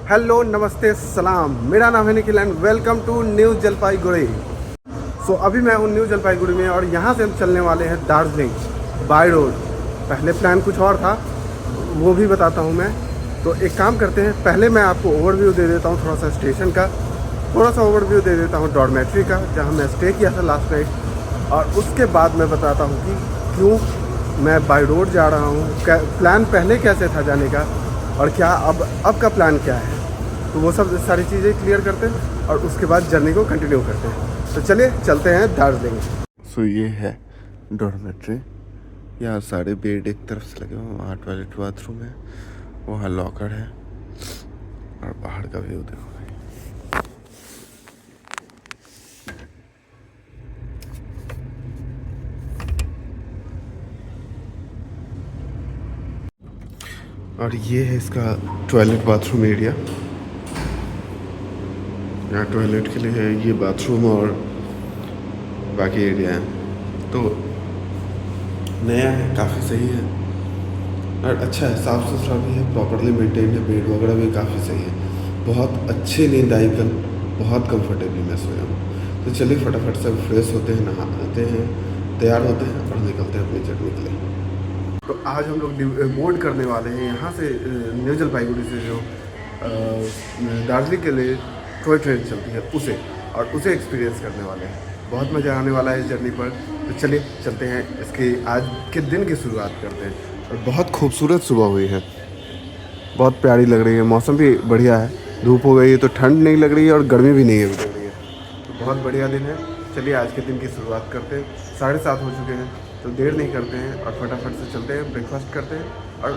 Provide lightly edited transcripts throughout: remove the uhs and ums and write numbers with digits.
Hello नमस्ते सलाम, मेरा नाम है Nikhil and welcome to New Jalpaiguri. अभी मैं हूँ न्यू जलपाईगुड़ी में और यहाँ से हम चलने वाले हैं दार्जिलिंग बाय रोड। पहले प्लान कुछ और था, वो भी बताता हूँ मैं। तो एक काम करते हैं, पहले मैं आपको ओवरव्यू दे देता हूँ थोड़ा सा स्टेशन का, थोड़ा सा ओवरव्यू दे देता हूँ डॉर्मेट्री का जहाँ मैं स्टे किया था लास्ट नाइट, और उसके बाद मैं बताता हूँ कि क्यों मैं बाय रोड जा रहा हूँ, प्लान पहले कैसे था जाने का और क्या अब का प्लान क्या है। तो वो सब सारी चीज़ें क्लियर करते हैं और उसके बाद जर्नी को कंटिन्यू करते हैं। तो चलिए चलते हैं दार्जिलिंग। सो ये है डॉर्मेट्री। यहाँ सारे बेड एक तरफ से लगे हुए हैं, वहाँ टॉयलेट बाथरूम है, वहाँ लॉकर है और पहाड़ का व्यू देखो भाई। और ये है इसका टॉयलेट बाथरूम एरिया। यहाँ टॉयलेट के लिए है, ये बाथरूम और बाकी एरिया है। तो नया है, काफ़ी सही है और अच्छा है, साफ़ सुथरा भी है, प्रॉपरली मेंटेन है, बेड वगैरह भी काफ़ी सही है। बहुत अच्छी नींद आई कल, बहुत कंफर्टेबली मैं सोया हूँ। तो चलिए फटाफट से फ्रेश होते हैं, नहाते हैं, तैयार होते हैं और निकलते हैं अपनी जर्नी के लिए। तो आज हम लोग बोर्ड करने वाले हैं यहाँ से न्यू जलपाईगुड़ी से जो दार्जिलिंग के लिए टॉय ट्रेन चलती है उसे, और उसे एक्सपीरियंस करने वाले हैं। बहुत मज़ा आने वाला है इस जर्नी पर। तो चलिए चलते हैं, इसके आज के दिन की शुरुआत करते हैं। और बहुत खूबसूरत सुबह हुई है, बहुत प्यारी लग रही है, मौसम भी बढ़िया है, धूप हो गई है तो ठंड नहीं लग रही है और गर्मी भी नहीं है लग रही है। तो बहुत बढ़िया दिन है। चलिए आज के दिन की शुरुआत करते हैं। 7:30 हो चुके हैं, तो देर नहीं करते हैं और फटाफट से चलते हैं, ब्रेकफास्ट करते हैं और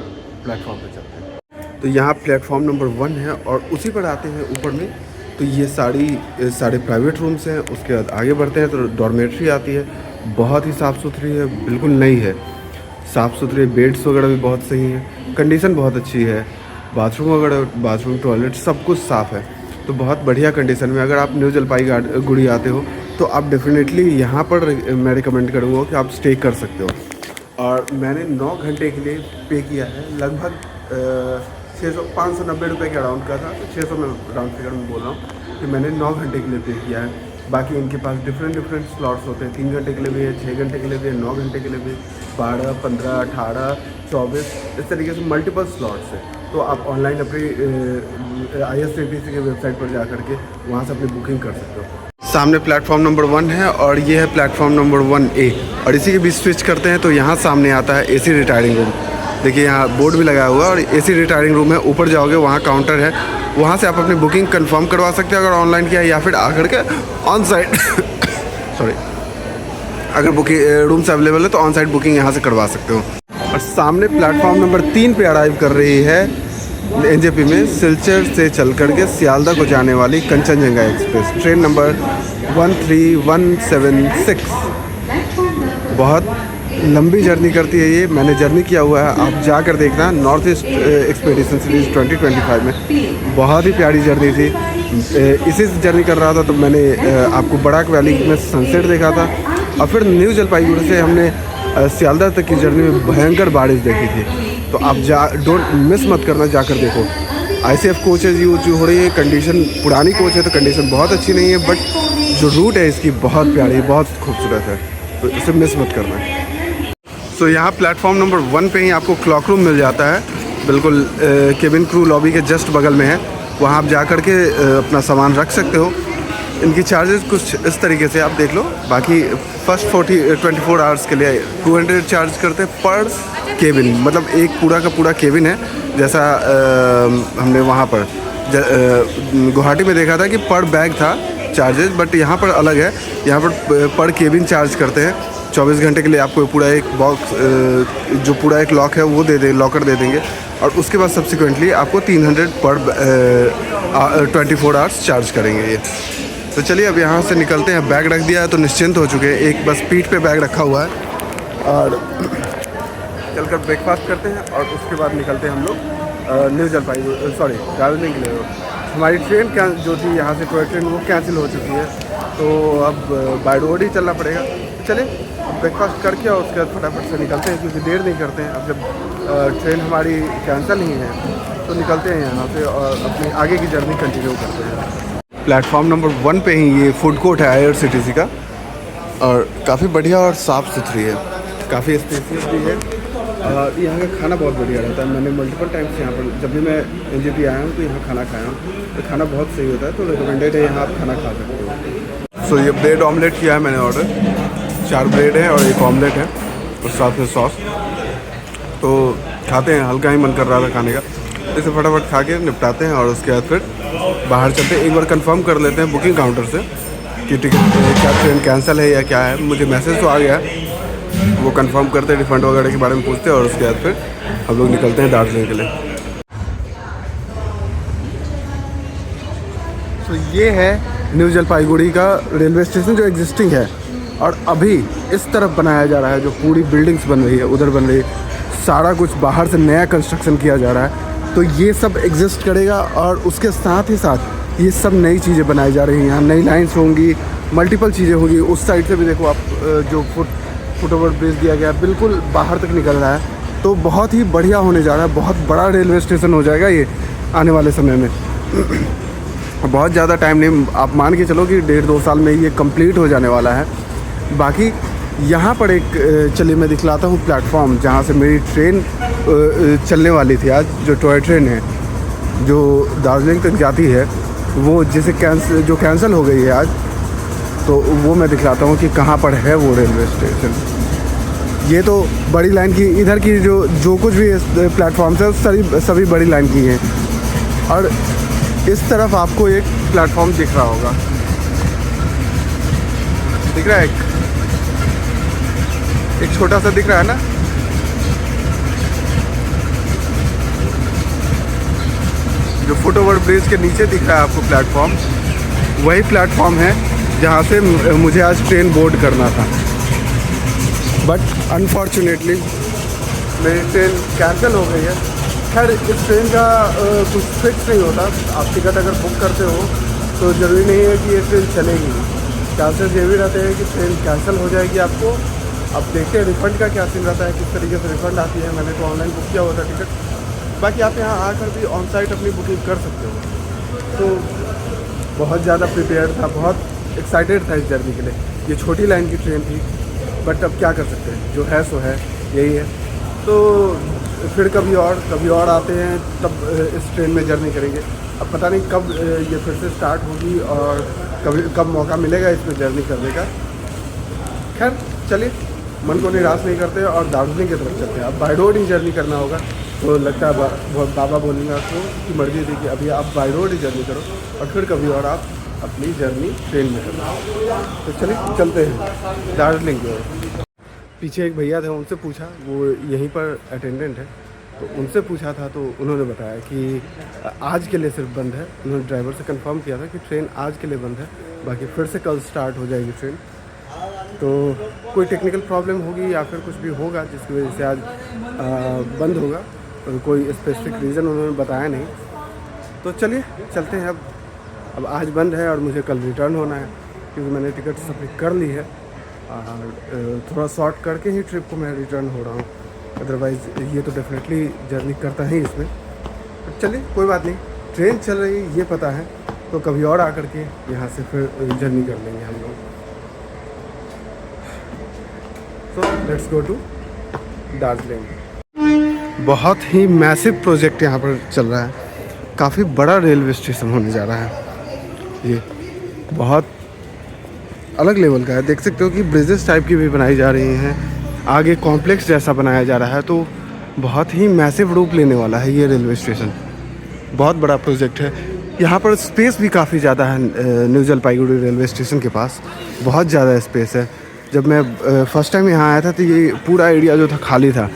प्लेटफॉर्म पर चलते हैं। तो यहाँ प्लेटफॉर्म नंबर 1 है और उसी पर आते हैं ऊपर में। तो ये सारे प्राइवेट रूम्स हैं। उसके बाद आगे बढ़ते हैं तो डॉर्मेट्री आती है, बहुत ही साफ़ सुथरी है, बिल्कुल नई है, साफ़ सुथरे बेड्स वगैरह भी बहुत सही हैं, कंडीशन बहुत अच्छी है, बाथरूम वगैरह, बाथरूम टॉयलेट सब कुछ साफ़ है। तो बहुत बढ़िया कंडीशन में अगर आप न्यू जलपाईगुड़ी आते हो तो आप डेफिनेटली यहाँ पर मैं रिकमेंड करूँगा कि आप स्टे कर सकते हो। और मैंने 9 घंटे के लिए पे किया है, लगभग 590 रुपये के अराउंड का था, तो 600 में राउंड फिगर में बोल रहा हूँ कि मैंने 9 घंटे के लिए पे किया है। बाकी इनके पास डिफरेंट स्लॉट्स होते हैं, 3 घंटे के लिए भी है, 6 घंटे के लिए भी है, 9 घंटे के लिए भी, 12, 15, 18, 24, इस तरीके से मल्टीपल स्लॉट्स हैं। तो आप ऑनलाइन अपनी IRCTC के वेबसाइट पर जा करके वहाँ से अपनी बुकिंग कर सकते हो। सामने प्लेटफॉर्म नंबर 1 है और ये है प्लेटफॉर्म नंबर 1A, और इसी के बीच स्विच करते हैं तो यहाँ सामने आता है AC रिटायरिंग रूम। देखिए यहाँ बोर्ड भी लगाया हुआ है और AC रिटायरिंग रूम है। ऊपर जाओगे वहाँ काउंटर है, वहाँ से आप अपनी बुकिंग कंफर्म करवा सकते हो अगर ऑनलाइन किया है, या फिर आकर के ऑन साइट सॉरी, अगर बुकिंग रूम्स अवेलेबल है तो ऑन साइट बुकिंग यहाँ से करवा सकते हो। और सामने प्लेटफॉर्म नंबर 3 पे अराइव कर रही है NJP में सिलचर से चल करके सियालदा को जाने वाली कंचनजंगा एक्सप्रेस, ट्रेन नंबर 13176। बहुत लंबी जर्नी करती है ये, मैंने जर्नी किया हुआ है, आप जाकर देखना। नॉर्थ ईस्ट एक्सपीडिशन सीरीज 2025 में बहुत ही प्यारी जर्नी थी। इसी से जर्नी कर रहा था तो मैंने आपको बड़ाक वैली में सनसेट देखा था, और फिर न्यू जलपाईगुड़ी से हमने सियालदा तक की जर्नी में भयंकर बारिश देखी थी। तो आप डोंट मिस मत करना, जाकर देखो। ICF कोचेज यूज हो रही है, कंडीशन पुरानी कोच है तो कंडीशन बहुत अच्छी नहीं है, बट जो रूट है इसकी बहुत प्यारी है, बहुत खूबसूरत है, तो इसे मिस मत करना। तो यहाँ प्लेटफॉर्म नंबर 1 पे ही आपको क्लॉक रूम मिल जाता है, बिल्कुल केबिन क्रू लॉबी के जस्ट बगल में है। वहाँ आप जा कर के अपना सामान रख सकते हो। इनकी चार्जेस कुछ इस तरीके से आप देख लो। बाकी फर्स्ट 24 आवर्स के लिए 200 चार्ज करते हैं पर केबिन, मतलब एक पूरा का पूरा केबिन है। जैसा हमने वहाँ पर गुवाहाटी में देखा था कि पर बैग था चार्जेस, बट यहाँ पर अलग है। यहाँ पर केबिन चार्ज करते हैं। 24 घंटे के लिए आपको पूरा एक बॉक्स, जो पूरा एक लॉक है वो लॉकर दे देंगे, और उसके बाद सब्सिक्वेंटली आपको 300 पर 24 आवर्स चार्ज करेंगे ये। तो चलिए अब यहाँ से निकलते हैं। बैग रख दिया है तो निश्चिंत हो चुके हैं, एक बस पीठ पे बैग रखा हुआ है, और चलकर ब्रेकफास्ट करते हैं और उसके बाद निकलते हैं हम लोग न्यू जलपाईगुड़ी दार्जिलिंग के लिए। हमारी ट्रेन जो थी यहाँ से टॉय ट्रेन, वो कैंसिल हो चुकी है, तो अब बाय रोड ही चलना पड़ेगा। तो चलिए ब्रेकफास्ट करके और उसके बाद फटाफट से निकलते हैं, क्योंकि देर नहीं करते हैं। अब जब ट्रेन हमारी कैंसिल ही है तो निकलते हैं यहाँ से और अपनी आगे की जर्नी कंटिन्यू करते हैं। प्लेटफॉर्म नंबर 1 पे ही ये फूड कोर्ट है IRCTC का, और काफ़ी बढ़िया और साफ़ सुथरी है, काफ़ी स्पेसियस भी है। और यहाँ का खाना बहुत बढ़िया रहता है। मैंने मल्टीपल टाइम्स यहाँ पर जब भी मैं NJP आया हूँ तो यहाँ खाना खाया हूँ, तो खाना बहुत सही होता है, तो रिकमेंडेड है, यहाँ आप खाना खा सकते हो। सो ये ब्रेड ऑमलेट किया है मैंने ऑर्डर, 4 ब्रेड है और 1 ऑमलेट है और साथ में सॉस। तो खाते हैं, हल्का ही मन कर रहा था खाने का, इसे फटाफट खा के निपटाते हैं और उसके बाद फिर बाहर चलते हैं। एक बार कंफर्म कर लेते हैं बुकिंग काउंटर से कि टिकट क्या ट्रेन कैंसिल है या क्या है। मुझे मैसेज तो आ गया है, वो कंफर्म करते हैं, रिफंड वगैरह के बारे में पूछते हैं और उसके बाद फिर हम लोग निकलते हैं दार्जिलिंग के लिए। तो ये है न्यू जलपाईगुड़ी का रेलवे स्टेशन जो एग्जिस्टिंग है, और अभी इस तरफ बनाया जा रहा है, जो पूरी बिल्डिंग्स बन रही है उधर बन रही है, सारा कुछ बाहर से नया कंस्ट्रक्शन किया जा रहा है। तो ये सब एग्जिस्ट करेगा और उसके साथ ही साथ ये सब नई चीज़ें बनाई जा रही हैं। यहाँ नई लाइन्स होंगी, मल्टीपल चीज़ें होंगी। उस साइड से भी देखो आप, जो फुट ओवर ब्रिज दिया गया है बिल्कुल बाहर तक निकल रहा है। तो बहुत ही बढ़िया होने जा रहा है, बहुत बड़ा रेलवे स्टेशन हो जाएगा ये आने वाले समय में। बहुत ज़्यादा टाइम नहीं, आप मान के चलो कि 1.5-2 साल में ये कंप्लीट हो जाने वाला है। बाकी यहाँ पर एक चलिए मैं दिखलाता हूँ प्लेटफॉर्म जहाँ से मेरी ट्रेन चलने वाली थी आज, जो टॉय ट्रेन है जो दार्जिलिंग तक जाती है, वो जिसे कैंसिल हो गई है आज, तो वो मैं दिखलाता हूँ कि कहाँ पर है वो रेलवे स्टेशन। ये तो बड़ी लाइन की, इधर की जो कुछ भी प्लेटफॉर्म है सभी बड़ी लाइन की हैं। और इस तरफ आपको एक प्लेटफॉर्म दिख रहा होगा, दिख रहा है, एक छोटा सा दिख रहा है ना, जो फुट ओवर ब्रिज के नीचे दिख रहा है आपको प्लेटफॉर्म, वही प्लेटफॉर्म है जहाँ से मुझे आज ट्रेन बोर्ड करना था। बट अनफॉर्चुनेटली मेरी ट्रेन कैंसिल हो गई है। खैर इस ट्रेन का कुछ फिक्स नहीं होता, आप टिकट अगर बुक करते हो तो ज़रूरी नहीं है कि ये ट्रेन चलेगी। चांसेस ये भी रहते हैं कि ट्रेन कैंसिल हो जाएगी आपको। अब देखते हैं रिफ़ंड का क्या सीन रहता है, किस तरीके से रिफ़ंड आती है। मैंने तो ऑनलाइन बुक किया हुआ था टिकट, बाकी आप यहाँ आकर भी ऑन साइट अपनी बुकिंग कर सकते हो। तो बहुत ज़्यादा प्रिपेयर्ड था, बहुत एक्साइटेड था इस जर्नी के लिए। ये छोटी लाइन की ट्रेन थी, बट अब क्या कर सकते हैं, जो है सो है, यही है। तो फिर कभी और आते हैं, तब इस ट्रेन में जर्नी करेंगे। अब पता नहीं कब ये फिर से स्टार्ट होगी और कब मौका मिलेगा इसमें जर्नी करने का। खैर चलिए, मन को निराश नहीं करते और दार्जिलिंग की तरफ चलते हैं। अब बाई रोड ही जर्नी करना होगा, तो लगता है बाबा बोलेंगे आपको कि मर्जी थी कि अभी आप बाई रोड ही जर्नी करो और फिर कभी और आप अपनी जर्नी ट्रेन में करना। तो चलिए चलते हैं दार्जिलिंग की ओर। पीछे एक भैया थे, उनसे पूछा, वो यहीं पर अटेंडेंट है, तो उनसे पूछा था तो उन्होंने बताया कि आज के लिए सिर्फ बंद है। उन्होंने ड्राइवर से कंफर्म किया था कि ट्रेन आज के लिए बंद है, बाकी फिर से कल स्टार्ट हो जाएगी ट्रेन। तो कोई टेक्निकल प्रॉब्लम होगी या फिर कुछ भी होगा जिसकी वजह से आज बंद होगा, तो कोई स्पेसिफिक रीज़न उन्होंने बताया नहीं। तो चलिए चलते हैं। अब आज बंद है और मुझे कल रिटर्न होना है, क्योंकि मैंने टिकट सब कर ली है और थोड़ा शॉर्ट करके ही ट्रिप को मैं रिटर्न हो रहा हूँ। अदरवाइज़ ये तो डेफिनेटली जर्नी करता ही इसमें। तो चलिए कोई बात नहीं, ट्रेन चल रही है ये पता है, तो कभी और आकर के यहाँ से फिर जर्नी कर लेंगे हम लोग। तो लेट्स गो टू दार्जिलिंग। बहुत ही मैसिव प्रोजेक्ट यहाँ पर चल रहा है, काफ़ी बड़ा रेलवे स्टेशन होने जा रहा है। ये बहुत अलग लेवल का है, देख सकते हो कि ब्रिजेस टाइप की भी बनाई जा रही हैं, आगे कॉम्प्लेक्स जैसा बनाया जा रहा है। तो बहुत ही मैसिव रूप लेने वाला है ये रेलवे स्टेशन, बहुत बड़ा प्रोजेक्ट है। यहाँ पर स्पेस भी काफ़ी ज़्यादा है न्यू जलपाईगुड़ी रेलवे स्टेशन के पास, बहुत ज़्यादा स्पेस है। जब मैं फ़र्स्ट टाइम यहाँ आया था तो ये पूरा एरिया जो था खाली था,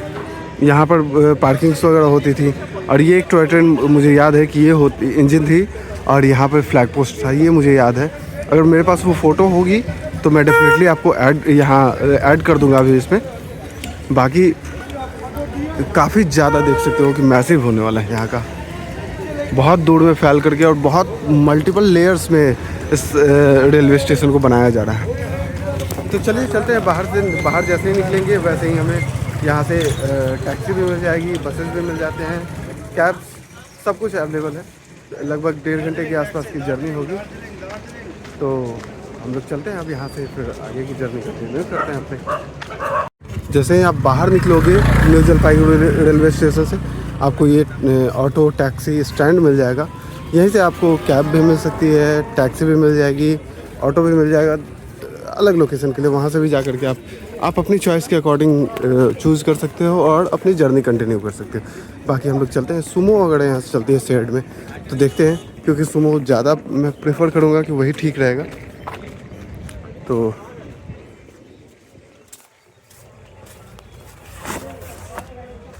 यहाँ पर पार्किंग्स वगैरह होती थी। और ये एक टॉय ट्रेन मुझे याद है कि ये इंजन थी और यहाँ पर फ्लैग पोस्ट था, ये मुझे याद है। अगर मेरे पास वो फ़ोटो होगी तो मैं डेफिनेटली आपको ऐड कर दूँगा अभी इसमें। बाकी काफ़ी ज़्यादा देख सकते हो कि मैसिव होने वाला है यहाँ का, बहुत दूर में फैल करके और बहुत मल्टीपल लेयर्स में इस रेलवे स्टेशन को बनाया जा रहा है। तो चलिए चलते हैं बाहर जैसे ही निकलेंगे वैसे ही हमें यहाँ से टैक्सी भी मिल जाएगी, बसेस भी मिल जाते हैं, कैब्स, सब कुछ अवेलेबल है। लगभग 1.5 घंटे के आसपास की जर्नी होगी। तो हम लोग चलते हैं अब यहाँ से, फिर आगे की जर्नी कंटिन्यू करते हैं अपने। जैसे ही आप बाहर निकलोगे न्यू जलपाईगुड़ी रेलवे स्टेशन से, आपको ये ऑटो टैक्सी स्टैंड मिल जाएगा। यहीं से आपको कैब भी मिल सकती है, टैक्सी भी मिल जाएगी, ऑटो भी मिल जाएगा अलग लोकेशन के लिए। वहाँ से भी जा कर के आप अपनी चॉइस के अकॉर्डिंग चूज़ कर सकते हो और अपनी जर्नी कंटिन्यू कर सकते हो। बाकी हम लोग चलते हैं, सुमो वगैरह यहाँ से चलती है साइड में, तो देखते हैं, क्योंकि सुमो ज़्यादा मैं प्रेफर करूँगा कि वही ठीक रहेगा। तो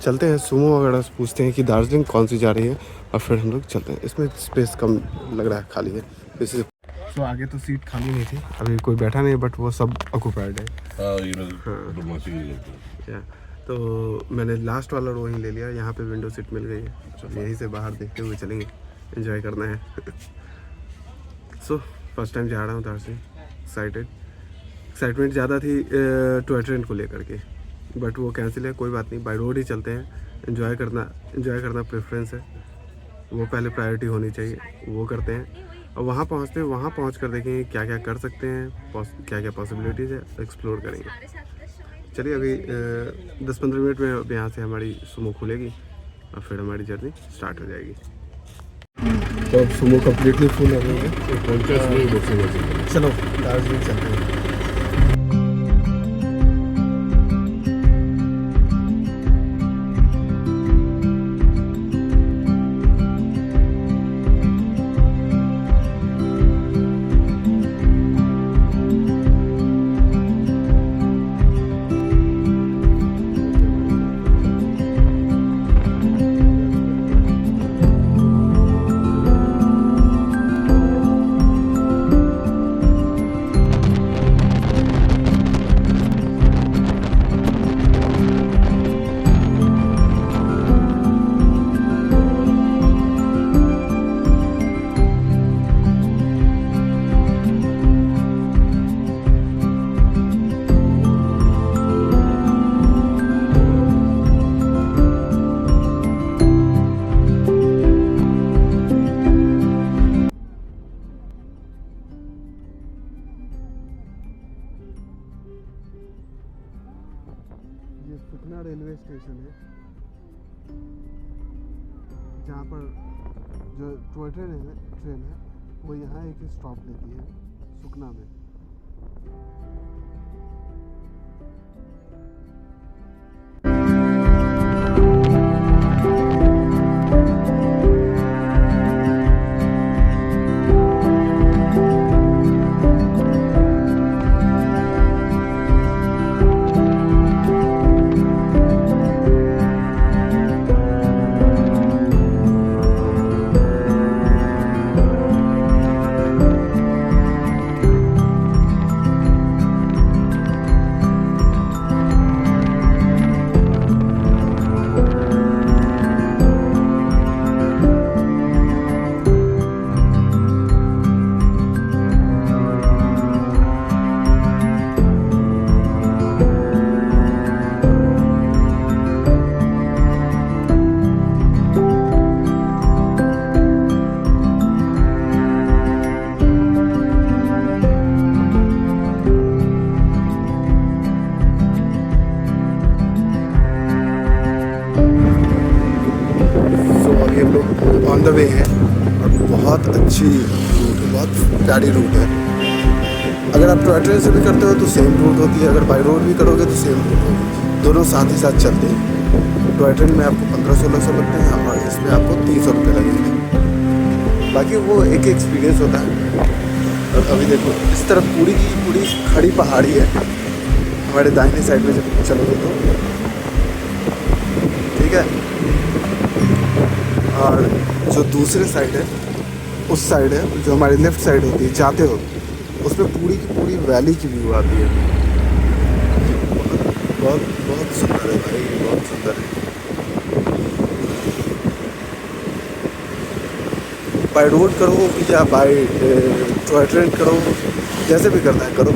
चलते हैं सुमो वगैरह से पूछते हैं कि दार्जिलिंग कौन सी जा रही है, और फिर हम लोग चलते हैं। इसमें स्पेस कम लग रहा है, खाली है इसलिए। तो आगे तो सीट खाली नहीं थी, अभी कोई बैठा नहीं, बट वो सब ऑक्यूपाइड है। तो मैंने लास्ट वाला रो ही ले लिया, यहाँ पे विंडो सीट मिल गई है। तो यहीं से बाहर देखते हुए चलेंगे, एंजॉय करना है। सो फर्स्ट टाइम जा रहा हूँ दार्जिलिंग, एक्साइटमेंट ज़्यादा थी टॉय ट्रेन को लेकर के, बट वो कैंसिल है। कोई बात नहीं, बाय रोड ही चलते हैं। एंजॉय करना प्रेफरेंस है, वो पहले प्रायोरिटी होनी चाहिए, वो करते हैं। और वहाँ पहुँच कर देखेंगे क्या क्या कर सकते हैं, क्या क्या पॉसिबिलिटीज़ है, एक्सप्लोर करेंगे। चलिए अभी 10-15 मिनट में अब यहाँ से हमारी सुमो खुलेगी और फिर हमारी जर्नी स्टार्ट हो जाएगी। तो अब सुमो कम्प्लीटली फुल हो गई है, चलो दार्जिलिंग चलते हैं। ये सुखना रेलवे स्टेशन है, जहाँ पर जो टॉय ट्रेन है वो यहाँ एक स्टॉप लेती है सुखना में। ऑन द वे है और बहुत अच्छी रूट है, बहुत प्यारी रूट है। अगर आप टॉय ट्रेन से भी करते हो तो सेम रूट होती है, अगर बाई रोड भी करोगे तो सेम रूट होगी, दोनों साथ ही साथ चलते हैं। टॉय ट्रेन में आपको 1500-1600 लगते हैं और इसमें आपको 300 रुपये लगेंगे। बाकी वो एक एक्सपीरियंस होता है। और अभी देखो इस तरफ पूरी की पूरी खड़ी पहाड़ी है, हमारे दाहिने साइड में जब चलोगे तो ठीक है। और जो दूसरे साइड है, उस साइड है जो हमारी लेफ़्ट साइड होती है, जाते हो उसमें पूरी की पूरी वैली की व्यू आती है। बहुत बहुत सुंदर है भाई, बहुत सुंदर है। बाय रोड करो या बाय टॉय ट्रेन करो, जैसे भी करना है करो,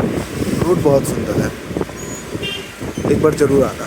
रूट बहुत सुंदर है, एक बार ज़रूर आना।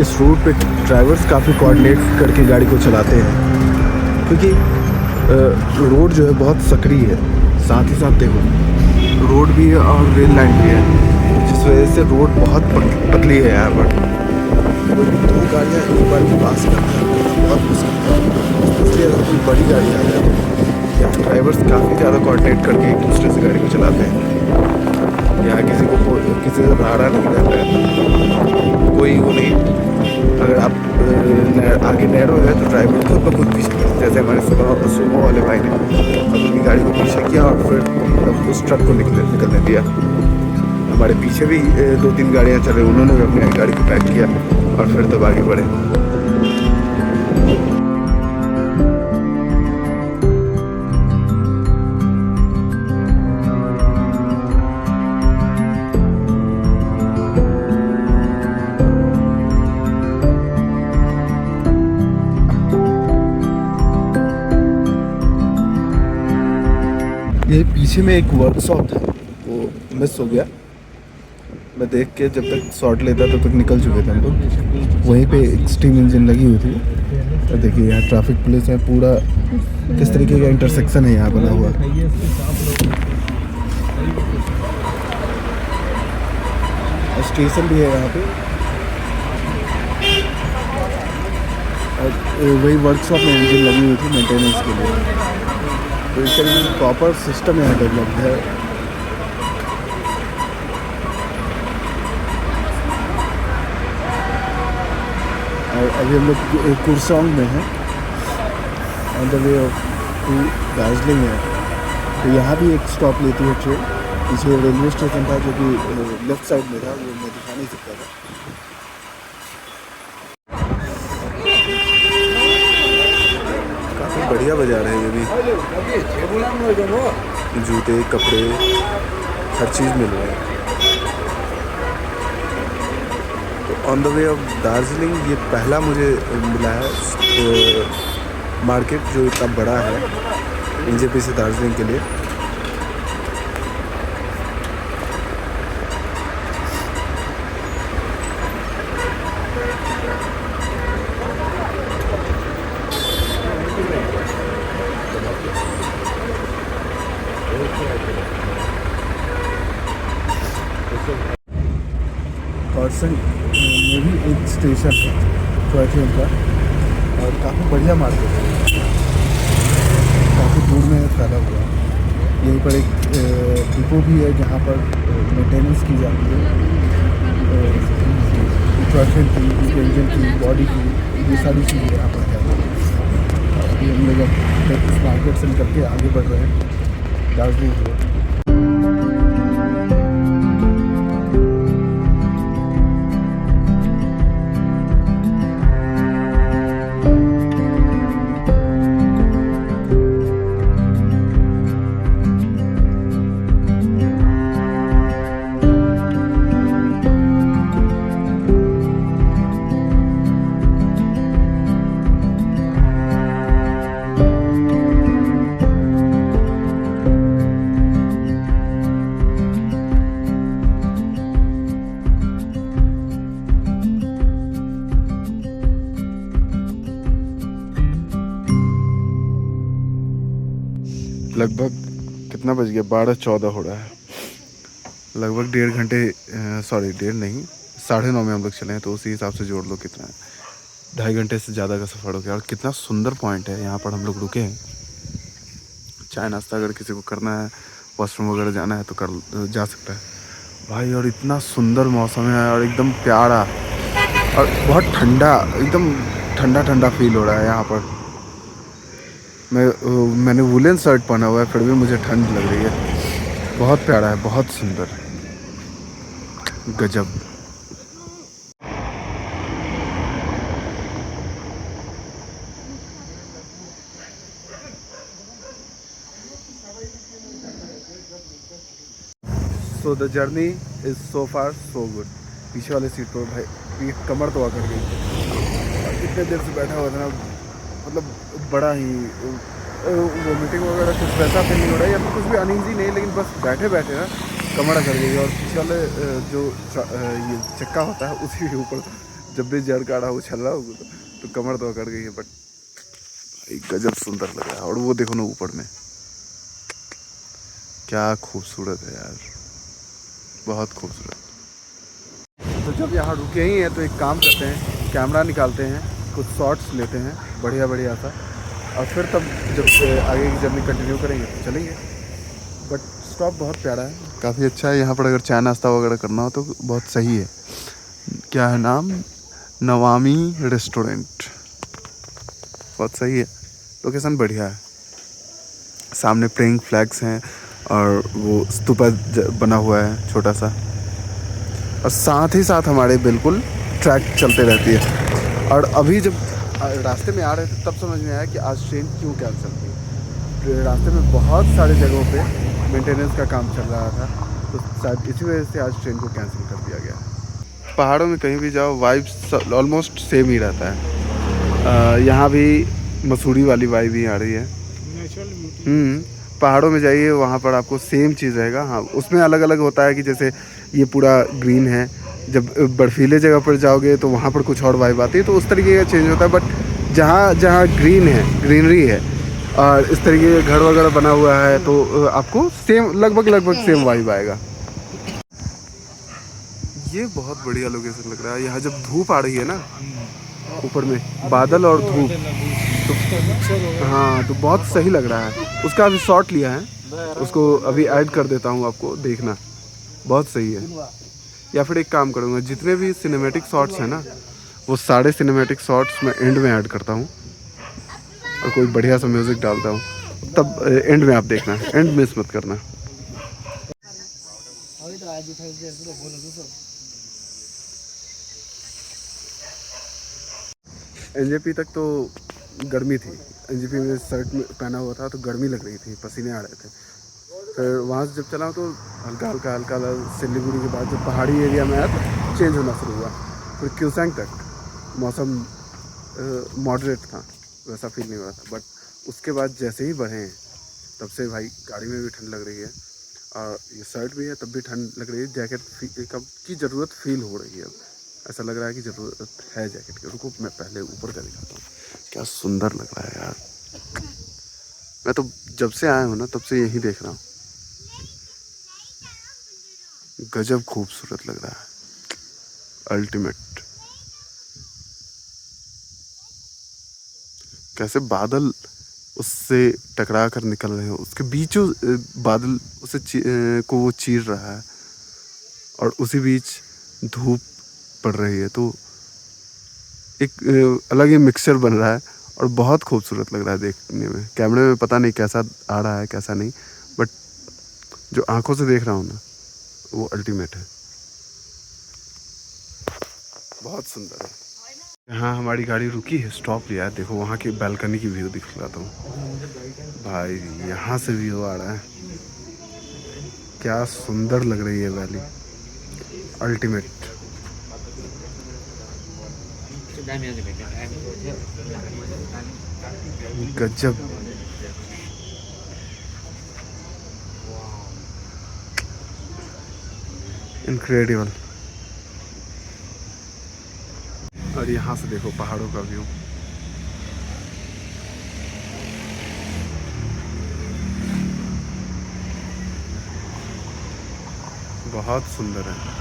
इस रूट पे ड्राइवर्स काफ़ी कोऑर्डिनेट करके गाड़ी को चलाते हैं, क्योंकि रोड जो है बहुत सक्रिय है। साथ ही साथ देखो रोड भी है और रेल लाइन भी है, जिस वजह से रोड बहुत पतली है यहाँ पर। कोई दो गाड़ियाँ एक बार में पास करना बहुत मुश्किल है, इसलिए अगर कोई बड़ी गाड़ी आ जाए तो यहाँ ड्राइवर्स काफ़ी ज़्यादा कोऑर्डिनेट करके एक दूसरे से गाड़ी को चलाते हैं। यहाँ किसी से राड़ा नहीं रहता है, कोई वो नहीं। अगर आप आगे नैरो है तो ड्राइवर को खुद पीछे किया, जैसे हमारे सुमो वाले भाई ने अपनी गाड़ी को पीछे किया और फिर उस ट्रक को निकलने दिया। हमारे पीछे भी 2-3 गाड़ियाँ चले, उन्होंने भी अपनी गाड़ी को पैक किया और फिर तब आगे बढ़े। ये पीछे में एक वर्कशॉप था, वो मिस हो गया। मैं देख के जब तक शॉट लेता तब तक निकल चुके थे हम लोग। वहीं पे एक स्टीम इंजन लगी हुई थी। और देखिए यहाँ ट्रैफिक पुलिस है, पूरा किस तरीके का इंटरसेक्शन है यहाँ बना हुआ। स्टेशन भी है यहाँ पे, और वही वर्कशॉप में इंजन लगी हुई थी मेंटेनेंस के लिए। तो इस तरीके का प्रॉपर सिस्टम यहाँ डेवलप्ड है। और अभी हम लोग कुरसोंग में हैं, on the way to Darjeeling है। तो यहाँ भी एक स्टॉप लेती है ट्रेन। पीछे रेलवे स्टेशन था जो कि लेफ्ट साइड में था, वो मैं दिखा नहीं सकता था। काफ़ी बढ़िया बाजार है ये भी, जूते कपड़े हर चीज़ मिल रहा है। तो on the way of Darjeeling ये पहला मुझे मिला है मार्केट जो इतना बड़ा है NJP से दार्जिलिंग के लिए। कॉर्सन में भी एक स्टेशन है टॉय ट्रेन का, और काफ़ी बढ़िया मार्केट है, काफ़ी दूर में फैला हुआ है। यहीं पर एक डिपो भी है जहाँ पर मेंटेनेंस की जाती है टॉय ट्रेन की, इंजन की, बॉडी की, ये सारी चीज़ें यहाँ पर है। अभी हम लोग इस मार्केट से निकल के आगे बढ़ रहे हैं दार्जिलिंग की ओर। लगभग कितना बज गया, 12:14 हो रहा है। लगभग 1.5 घंटे, सॉरी 1.5 नहीं, 9:30 में हम लोग चले हैं, तो उसी हिसाब से जोड़ लो कितना है, 2.5 घंटे से ज़्यादा का सफ़र हो गया। और कितना सुंदर पॉइंट है यहाँ पर हम लोग रुके हैं। चाय नाश्ता अगर किसी को करना है, वॉशरूम वगैरह जाना है तो जा सकता है भाई। और इतना सुंदर मौसम है और एकदम प्यारा, और बहुत ठंडा, एकदम ठंडा ठंडा फील हो रहा है यहाँ पर। मैंने वुलन शर्ट पहना हुआ है, फिर भी मुझे ठंड लग रही है। बहुत प्यारा है, बहुत सुंदर, गजब। So the journey is so far so good. पीछे वाले सीट पर भाई कमर तो आकर गई, और इतने देर से बैठा हुआ था ना, मतलब बड़ा ही वोमिटिंग वगैरह कुछ वैसा फील नहीं हो रहा है, या फिर कुछ भी अनईजी नहीं, लेकिन बस बैठे बैठे ना कमर कर गई। और पीछे वाले जो ये चक्का होता है उसी के ऊपर जब भी जड़ काढ़ा उछल रहा होगा तो कमर तो अकड़ गई है, बट भाई गजब सुंदर लग रहा है। और वो देखो ना ऊपर में, क्या खूबसूरत है यार, बहुत खूबसूरत। तो जब यहाँ रुके ही हैं तो एक काम करते हैं, कैमरा निकालते हैं, कुछ शॉट्स लेते हैं बढ़िया बढ़िया सा, और फिर तब जब आगे की जर्नी कंटिन्यू करेंगे तो चलेंगे। बट स्टॉप बहुत प्यारा है, काफ़ी अच्छा है। यहाँ पर अगर चाय नाश्ता वगैरह करना हो तो बहुत सही है। क्या है नाम? नवामी रेस्टोरेंट, बहुत सही है, लोकेशन बढ़िया है। सामने प्लेइंग फ्लैग्स हैं और वो स्तूपा बना हुआ है छोटा सा, और साथ ही साथ हमारे बिल्कुल ट्रैक चलते रहती है। और अभी जब रास्ते में आ रहे थे तब समझ में आया कि आज ट्रेन क्यों कैंसिल थी। रास्ते में बहुत सारे जगहों पे मेंटेनेंस का काम चल रहा था, तो शायद इसी वजह से आज ट्रेन को कैंसिल कर दिया गया। पहाड़ों में कहीं भी जाओ वाइब्स ऑलमोस्ट सेम ही रहता है। यहाँ भी मसूरी वाली वाइब ही आ रही है। पहाड़ों में जाइए वहाँ पर आपको सेम चीज़ रहेगा। हाँ, उसमें अलग अलग होता है कि जैसे ये पूरा ग्रीन है, जब बर्फीले जगह पर जाओगे तो वहाँ पर कुछ और वाइब आती है, तो उस तरीके का चेंज होता है। बट जहाँ जहाँ ग्रीन है, ग्रीनरी है और इस तरीके का घर वगैरह बना हुआ है, तो आपको सेम लगभग सेम वाइब आएगा। ये बहुत बढ़िया लोकेशन लग रहा है। यहाँ जब धूप आ रही है ना, ऊपर में बादल और धूप, तो हाँ, तो बहुत सही लग रहा है। उसका अभी शॉट लिया है, उसको अभी ऐड कर देता हूँ, आपको देखना, बहुत सही है। या फिर एक काम करूँगा, जितने भी सिनेमैटिक शॉट्स हैं ना, वो सारे सिनेमैटिक शॉट्स मैं एंड में ऐड करता हूँ और कोई बढ़िया सा म्यूज़िक डालता हूँ, तब एंड में आप देखना, एंड मिस मत करना। एनजेपी तक तो गर्मी थी, एनजेपी में शर्ट में पहना हुआ था तो गर्मी लग रही थी, पसीने आ रहे थे। फिर वहाँ से जब चला तो हल्का हल्का सिलीगुड़ी के बाद जब पहाड़ी एरिया में आया तो चेंज होना शुरू हुआ। फिर क्यूसेंग तक मौसम मॉडरेट था, वैसा फील नहीं हो रहा था। बट उसके बाद जैसे ही बढ़े हैं तब से भाई गाड़ी में भी ठंड लग रही है, और ये शर्ट भी है तब भी ठंड लग रही है। जैकेट की ज़रूरत फील हो रही है, अब ऐसा लग रहा है कि ज़रूरत है जैकेट की। रुको मैं पहले ऊपर का दिखाता हूँ, क्या सुंदर लग रहा है यार। मैं तो जब से आया हूँ ना तब से यही देख रहा हूँ, गजब खूबसूरत लग रहा है, अल्टीमेट। कैसे बादल उससे टकरा कर निकल रहे हैं, उसके बीचों बादल उसे को वो चीर रहा है, और उसी बीच धूप पड़ रही है, तो एक अलग ही मिक्सचर बन रहा है और बहुत खूबसूरत लग रहा है देखने में। कैमरे में पता नहीं कैसा आ रहा है कैसा नहीं, बट जो आंखों से देख रहा हूँ ना, वो अल्टीमेट है, बहुत सुंदर है। यहाँ हमारी गाड़ी रुकी है, स्टॉप लिया है। देखो वहाँ की बालकनी की व्यू दिखलाता हूँ भाई, यहाँ से व्यू आ रहा है, क्या सुंदर लग रही है वैली, अल्टीमेट। गजब, इनक्रेडिबल। और यहाँ से देखो पहाड़ों का व्यू, बहुत सुंदर है।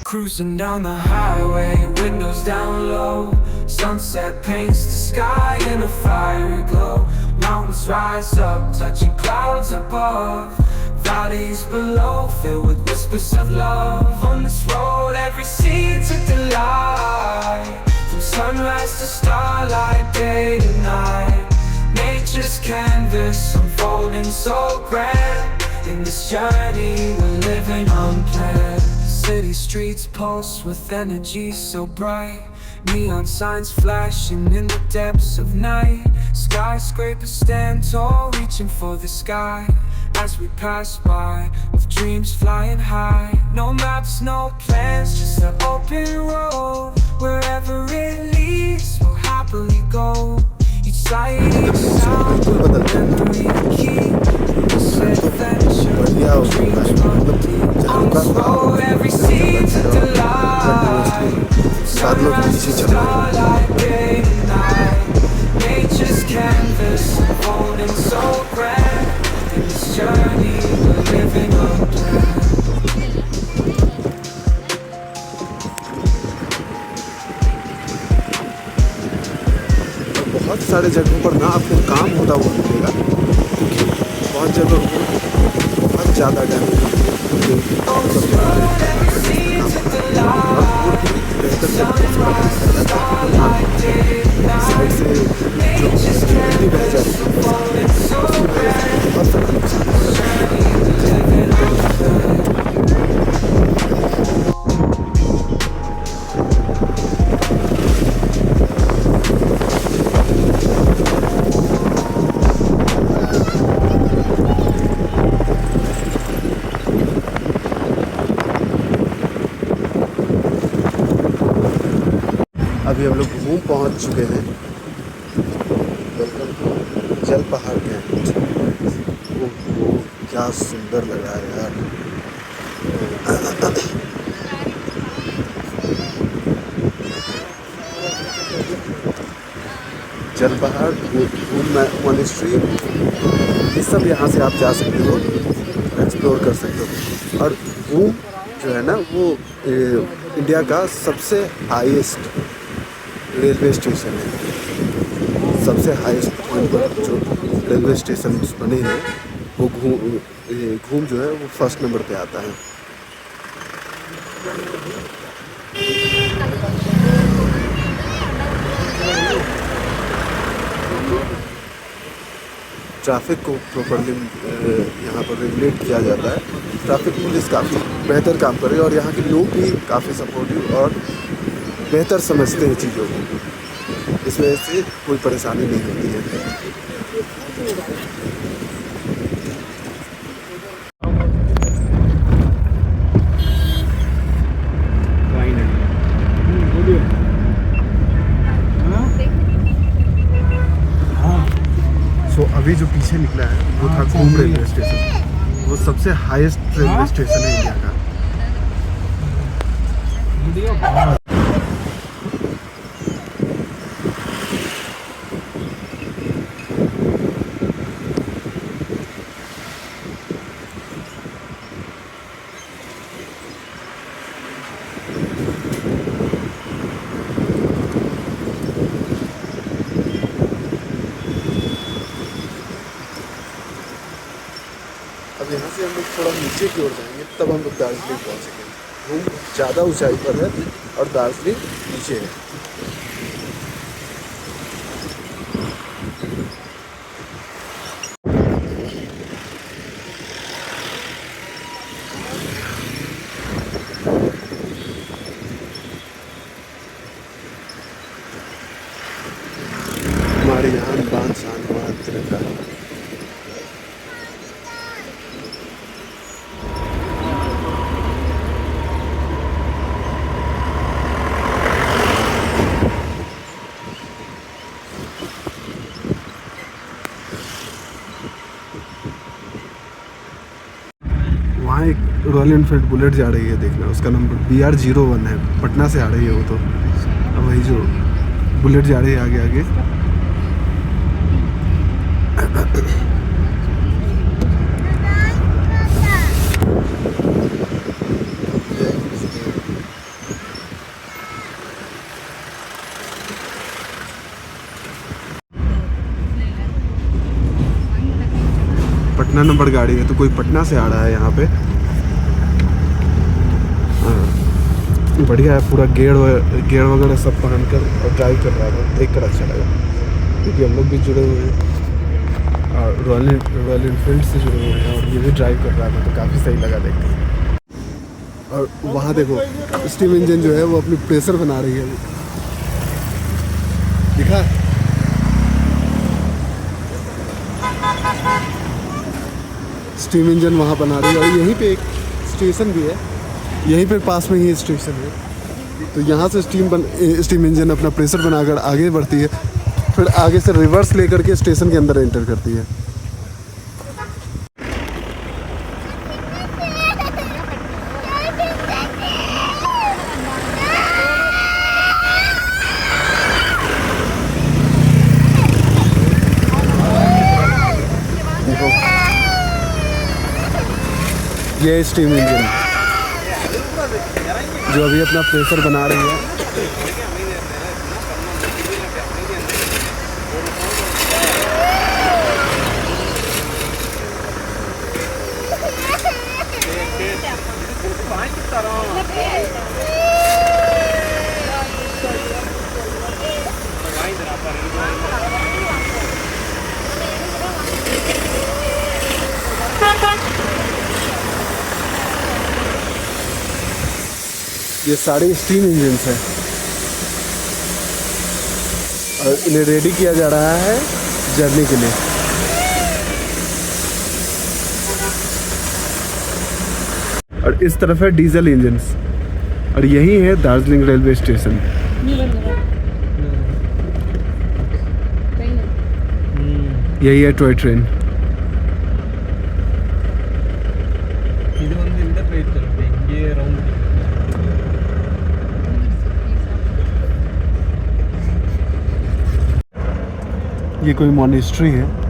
Cruising down the highway, windows down low. Sunset paints the sky in a fiery glow. Mountains rise up, touching clouds above. Valleys below, filled with whispers of love. On this road, every seed's a delight. From sunrise to starlight, day to night. Nature's canvas unfolding so grand. In this journey, we're living unplanned. City streets pulse with energy so bright. Neon signs flashing in the depths of night. Skyscrapers stand tall, reaching for the sky. As we pass by, with dreams flying high. No maps, no plans, just an open road. Wherever it leads, we'll happily go. Each sight, each sound, a memory to keep. This adventure, dreams run deep. On this road, every seed's a delight. सात लोग पीछे चल रहे हैं। Starlight, day and night, nature's canvas unfolding so grand. In this journey, we're living a plan. बहुत सारे जगहों पर ना आपको काम होता हुआ मिलेगा, क्योंकि बहुत जगह बहुत ज़्यादा डैमेज साइड से जो नदी बह जाती है बहुत सारा नुकसान अभी हम लोग घूम पहुंच चुके हैं वेलकम टू जल पहाड़ कैंट। वो क्या सुंदर लगा है यार। जल पहाड़, घूम मॉनेस्ट्री, ये सब यहाँ से आप जा सकते हो, एक्सप्लोर कर सकते हो। और घूम जो है ना वो इंडिया का सबसे हाईएस्ट रेलवे स्टेशन है। सबसे हाईएस्ट पॉइंट पर जो रेलवे स्टेशन बने हैं वो घूम जो है वो फर्स्ट नंबर पे आता है। ट्रैफिक को प्रॉपरली यहाँ पर रेगुलेट किया जाता है। ट्रैफिक पुलिस काफ़ी बेहतर काम कर रही है और यहाँ के लोग भी काफ़ी सपोर्टिव और बेहतर समझते हैं चीज़ों को। इस वजह से कोई परेशानी नहीं होती है। अभी जो पीछे निकला है वो था घूम रेलवे स्टेशन। वो सबसे हाईएस्ट रेलवे स्टेशन है इंडिया का। अब यहाँ से हम लोग थोड़ा नीचे की ओर जाएंगे, तब हम लोग दार्जिलिंग पहुँचेंगे। घूम ज़्यादा ऊंचाई पर है और दार्जिलिंग नीचे है। हमारे यहाँ बांध शान हुआ तिरंगा। वहाँ एक रॉयल एनफील्ड बुलेट जा रही है, देखना उसका नंबर BR01 है। पटना से आ रही है वो तो। अब वही जो बुलेट जा रही है आगे आगे। पटना नंबर गाड़ी है तो कोई पटना से आ रहा है यहाँ पे। हाँ, बढ़िया है। पूरा गेयर वगैरह सब पहन कर और ड्राइव कर रहा था, देख कर अच्छा लगा। क्योंकि हम लोग भी जुड़े हुए हैं और रॉयल एनफील्ड से जुड़े हुए हैं और ये भी ड्राइव कर रहा था तो काफ़ी सही लगा देख कर। और वहाँ देखो स्टीम इंजन जो है वो अपनी प्रेशर बना रही है। दिखा स्टीम इंजन वहाँ बना रही है। और यहीं पे एक स्टेशन भी है, यहीं पे पास में ही स्टेशन है। तो यहाँ से स्टीम इंजन अपना प्रेशर बनाकर आगे बढ़ती है, फिर आगे से रिवर्स लेकर के स्टेशन के अंदर एंटर करती है। ये स्टीम इंजन जो अभी अपना प्रेशर बना रही है। ये सारे स्टीम इंजन हैं और इन्हें रेडी किया जा रहा है जर्नी के लिए। और इस तरफ है डीजल इंजन्स और यही है दार्जिलिंग रेलवे स्टेशन। यही है टॉय ट्रेन। ये कोई मॉनेस्ट्री है।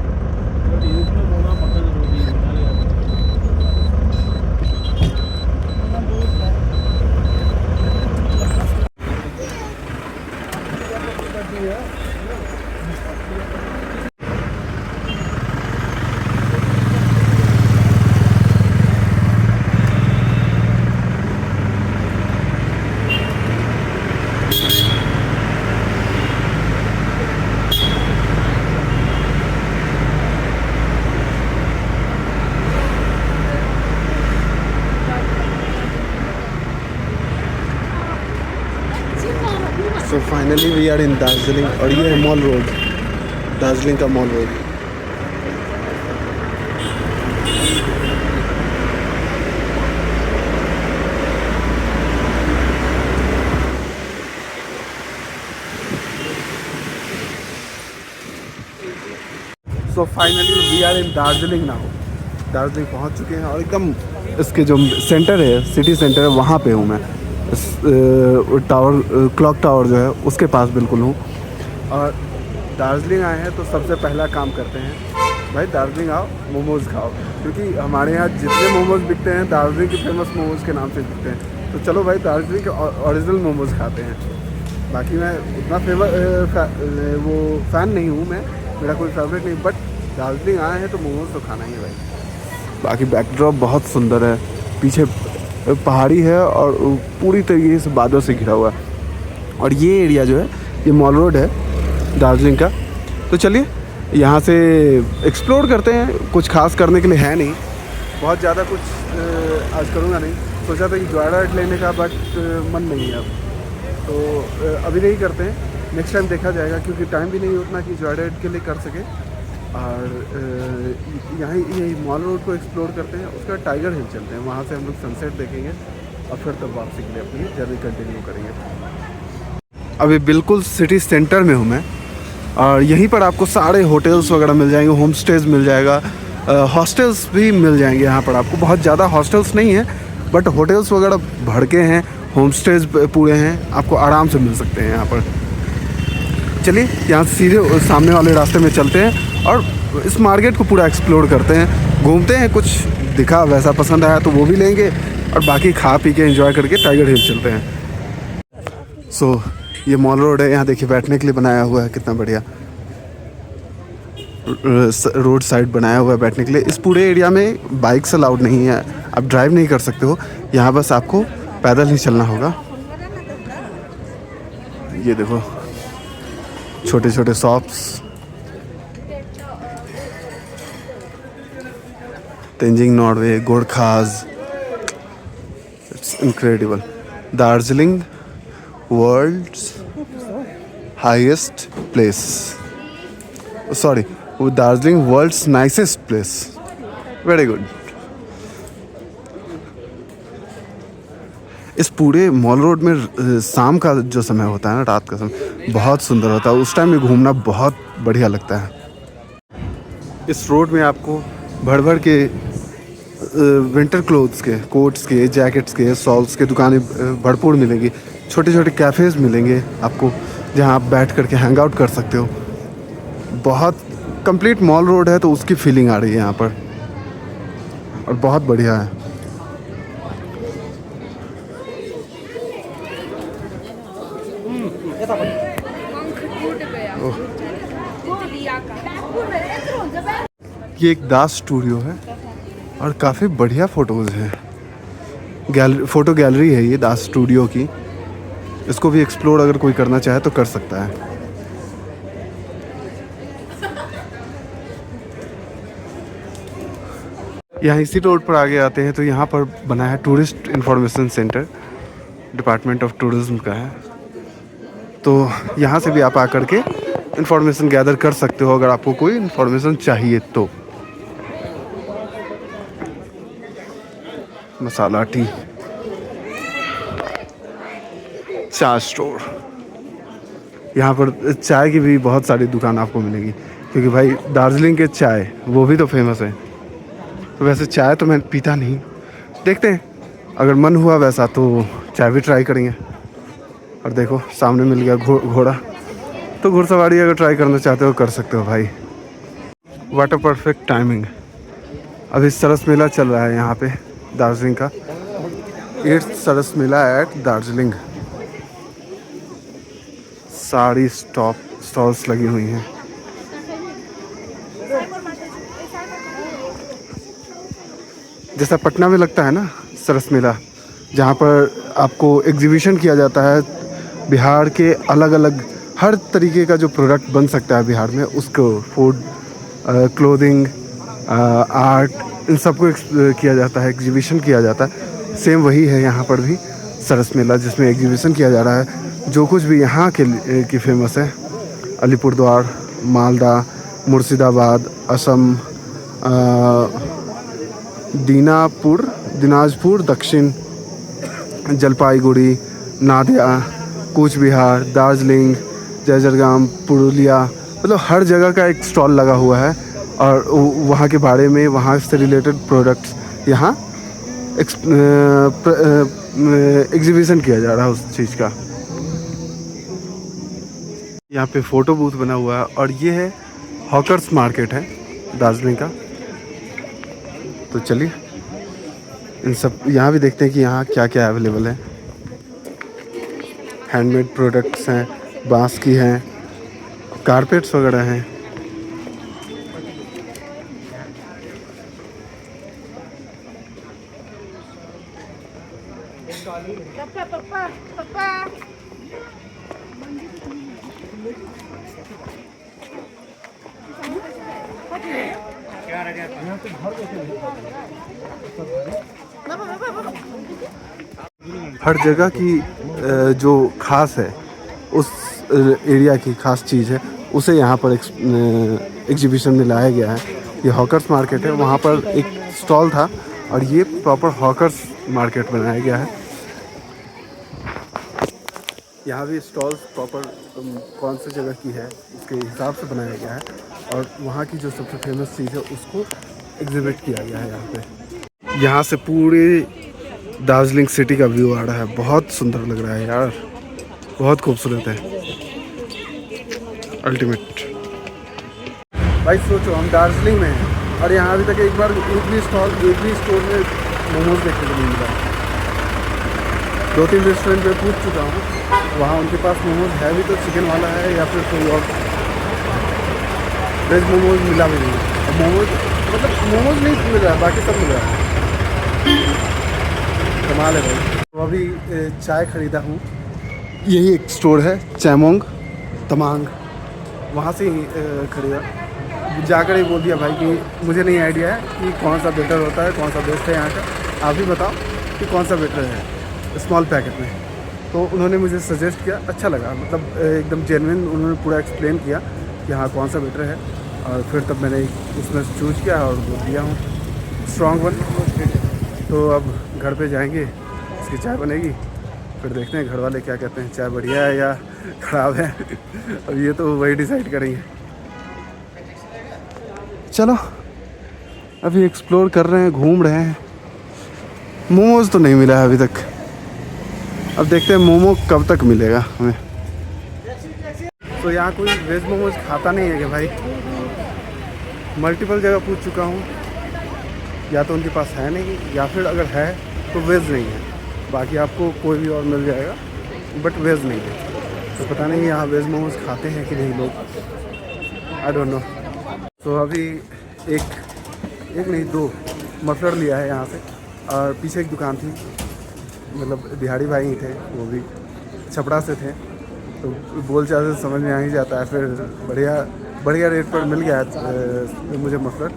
So finally we are in Darjeeling और ये है मॉल रोड, दार्जिलिंग का mall road. So finally we are in Darjeeling now. Darjeeling पहुंच चुके हैं और एकदम इसके जो सेंटर है, सिटी सेंटर है, वहाँ पे हूँ मैं। टावर, क्लॉक टावर जो है उसके पास बिल्कुल हूँ। और दार्जिलिंग आए हैं तो सबसे पहला काम करते हैं भाई, दार्जिलिंग आओ मोमोज़ खाओ, क्योंकि हमारे यहाँ जितने मोमोज़ बिकते हैं दार्जिलिंग के फेमस मोमोज़ के नाम से बिकते हैं। तो चलो भाई दार्जिलिंग के ओरिजिनल मोमोज़ खाते हैं। बाकी मैं उतना वो फ़ैन नहीं हूँ, मैं, मेरा कोई फेवरेट नहीं, बट दार्जिलिंग आए हैं तो मोमोज़ तो खाना ही है भाई। बाकी बैकड्रॉप बहुत सुंदर है, पीछे पहाड़ी है और पूरी तरीके से बादलों से घिरा हुआ है। और ये एरिया जो है ये मॉल रोड है दार्जिलिंग का। तो चलिए यहाँ से एक्सप्लोर करते हैं। कुछ खास करने के लिए है नहीं, बहुत ज़्यादा कुछ आज करूँगा नहीं। सोचा था कि जॉय राइड लेने का, बट मन नहीं है अब, तो अभी नहीं करते हैं, नेक्स्ट टाइम देखा जाएगा, क्योंकि टाइम भी नहीं उतना कि जॉय राइड के लिए कर सके। और यहाँ यही मॉल रोड को एक्सप्लोर करते हैं, उसका टाइगर हिल चलते हैं, वहाँ से हम लोग सनसेट देखेंगे और फिर तब वापसी के लिए अपनी जर्नी कंटिन्यू करेंगे। अभी बिल्कुल सिटी सेंटर में हूँ मैं और यहीं पर आपको सारे होटल्स वगैरह मिल जाएंगे, होम स्टेज मिल जाएगा, हॉस्टल्स भी मिल जाएंगे यहाँ पर आपको। बहुत ज़्यादा हॉस्टल्स नहीं है बट होटल्स वगैरह भड़के हैं, होम स्टेज पूरे हैं, आपको आराम से मिल सकते हैं यहाँ पर। चलिए यहाँ सीधे सामने वाले रास्ते में चलते हैं और इस मार्केट को पूरा एक्सप्लोर करते हैं, घूमते हैं। कुछ दिखा वैसा पसंद आया तो वो भी लेंगे और बाकी खा पी के एंजॉय करके टाइगर हिल चलते हैं। सो ये मॉल रोड है, यहाँ देखिए बैठने के लिए बनाया हुआ है, कितना बढ़िया रोड साइड बनाया हुआ है बैठने के लिए। इस पूरे एरिया में बाइक्स अलाउड नहीं है, आप ड्राइव नहीं कर सकते हो, यहाँ बस आपको पैदल ही चलना होगा। ये देखो छोटे छोटे shops, Tenzing Norgay, Gorkhas, it's incredible. Darjeeling world's highest place, sorry, Darjeeling world's nicest place. Very good. इस पूरे मॉल रोड में शाम का जो समय होता है ना, रात का समय बहुत सुंदर होता है, उस टाइम में घूमना बहुत बढ़िया लगता है। इस रोड में आपको भर भर के विंटर क्लोथ्स के, कोट्स के, जैकेट्स के, शॉल्स के दुकानें भरपूर मिलेंगी। छोटे छोटे कैफ़ेज़ मिलेंगे आपको जहां आप बैठ करके हैंग आउट कर सकते हो। बहुत कंप्लीट मॉल रोड है तो उसकी फीलिंग आ रही है यहाँ पर और बहुत बढ़िया है। ये एक दास स्टूडियो है और काफ़ी बढ़िया फ़ोटोज़ हैं। फ़ोटो गैलरी है ये दास स्टूडियो की। इसको भी एक्सप्लोर अगर कोई करना चाहे तो कर सकता है। यहाँ इसी रोड पर आगे आते हैं तो यहाँ पर बना है tourist information centre, department of tourism का है। तो यहाँ से भी आप आकर के इंफॉर्मेशन गैदर कर सकते हो अगर आपको कोई इंफॉर्मेशन चाहिए तो। मसाला टी, चाय स्टोर, यहाँ पर चाय की भी बहुत सारी दुकान आपको मिलेगी क्योंकि भाई दार्जिलिंग के चाय वो भी तो फेमस है। तो वैसे चाय तो मैं पीता नहीं, देखते हैं अगर मन हुआ वैसा तो चाय भी ट्राई करेंगे। और देखो सामने मिल गया घोड़ा, तो घुड़सवारी अगर ट्राई करना चाहते हो कर सकते हो भाई। What a perfect timing. अभी सरस मेला चल रहा है यहाँ पे दार्जिलिंग का, 8th सरस मेला एट दार्जिलिंग। सारी स्टॉल्स लगी हुई हैं। जैसा पटना में लगता है ना सरस मेला, जहाँ पर आपको एग्जीबिशन किया जाता है बिहार के अलग अलग हर तरीके का जो प्रोडक्ट बन सकता है बिहार में, उसको फूड, क्लोथिंग, आर्ट, इन सबको किया जाता है, एग्जीबिशन किया जाता है। सेम वही है यहाँ पर भी सरस मेला, जिसमें एग्जीबिशन किया जा रहा है। जो कुछ भी यहाँ के की फेमस है, अलीपुरद्वार, मालदा, मुर्शिदाबाद, असम, दिनाजपुर, दक्षिण, जलपाईगुड़ी, नादिया, कूच बिहार, दार्जिलिंग, जयजरगाम, पुरुलिया, मतलब हर जगह का एक स्टॉल लगा हुआ है। और वहाँ के बारे में, वहाँ से रिलेटेड प्रोडक्ट्स यहाँ एग्जीबिशन किया जा रहा है उस चीज़ का। यहाँ पे फ़ोटो बूथ बना हुआ है और ये है हॉकर्स मार्केट है दार्जिलिंग का। तो चलिए इन सब यहाँ भी देखते हैं कि यहाँ क्या क्या अवेलेबल है। हैंडमेड प्रोडक्ट्स हैं, बांस की हैं, कारपेट्स वगैरह हैं। हर जगह की जो खास है, उस एरिया की खास चीज़ है, उसे यहाँ पर एग्जीबिशन में लाया गया है। ये हॉकर्स मार्केट है, वहाँ पर एक स्टॉल था और ये प्रॉपर हॉकर्स मार्केट बनाया गया है। यहाँ भी स्टॉल्स प्रॉपर कौन सी जगह की है उसके हिसाब से बनाया गया है और वहाँ की जो सबसे फेमस चीज़ है उसको एग्जिबिट किया गया है यहाँ पे। यहाँ से पूरे दार्जिलिंग सिटी का व्यू आ रहा है, बहुत सुंदर लग रहा है यार, बहुत खूबसूरत है, अल्टीमेट। भाई सोचो हम दार्जिलिंग में हैं और यहाँ अभी तक एक भी स्टोर में मोमोज देखने को नहीं मिला। 2-3 रेस्टोरेंट पे पूछ चुका हूँ, वहाँ उनके पास मोमोज है भी तो चिकन वाला है या फिर कोई और, वेज मोमोज मिला भी नहीं। मोमोज नहीं मिल रहा है, बाकी सब मिल रहा है। कमाल है भाई। तो अभी चाय ख़रीदा हूँ, यही एक स्टोर है चैमोंग तमांग, वहाँ से ही ख़रीदा। जाकर ही बोल दिया भाई कि मुझे नहीं आइडिया है कि कौन सा बेटर होता है, कौन सा बेस्ट है यहाँ का, आप भी बताओ कि कौन सा बेटर है स्मॉल पैकेट में। तो उन्होंने मुझे सजेस्ट किया, अच्छा लगा, मतलब एकदम जेन्युइन उन्होंने पूरा एक्सप्लेन किया कि हाँ कौन सा बेटर है। और फिर तब मैंने उसमें चूज़ किया और वो दिया हूँ स्ट्रॉन्ग वन। तो अब घर पे जाएंगे, इसकी चाय बनेगी, फिर देखते हैं घर वाले क्या कहते हैं, चाय बढ़िया है या ख़राब है। अब ये तो वही डिसाइड करेंगे। चलो अभी एक्सप्लोर कर रहे हैं, घूम रहे हैं। मोमोज तो नहीं मिला है अभी तक, अब देखते हैं मोमो कब तक मिलेगा हमें। तो यहाँ कोई वेज मोमोज खाता नहीं है क्या भाई? मल्टीपल जगह पूछ चुका हूँ, या तो उनके पास है नहीं या फिर अगर है तो वेज नहीं है, बाकी आपको कोई भी और मिल जाएगा बट वेज नहीं है। तो पता नहीं यहाँ वेज मोमोज खाते हैं कि नहीं लोग, आई डोंट नो। तो अभी एक नहीं 2 मफलर लिया है यहाँ से, और पीछे एक दुकान थी, मतलब दिहाड़ी भाई ही थे, वो भी छपड़ा से थे, तो बोलचाल से समझ में आ ही जाता है। फिर बढ़िया रेट पर मिल गया मुझे मफलर।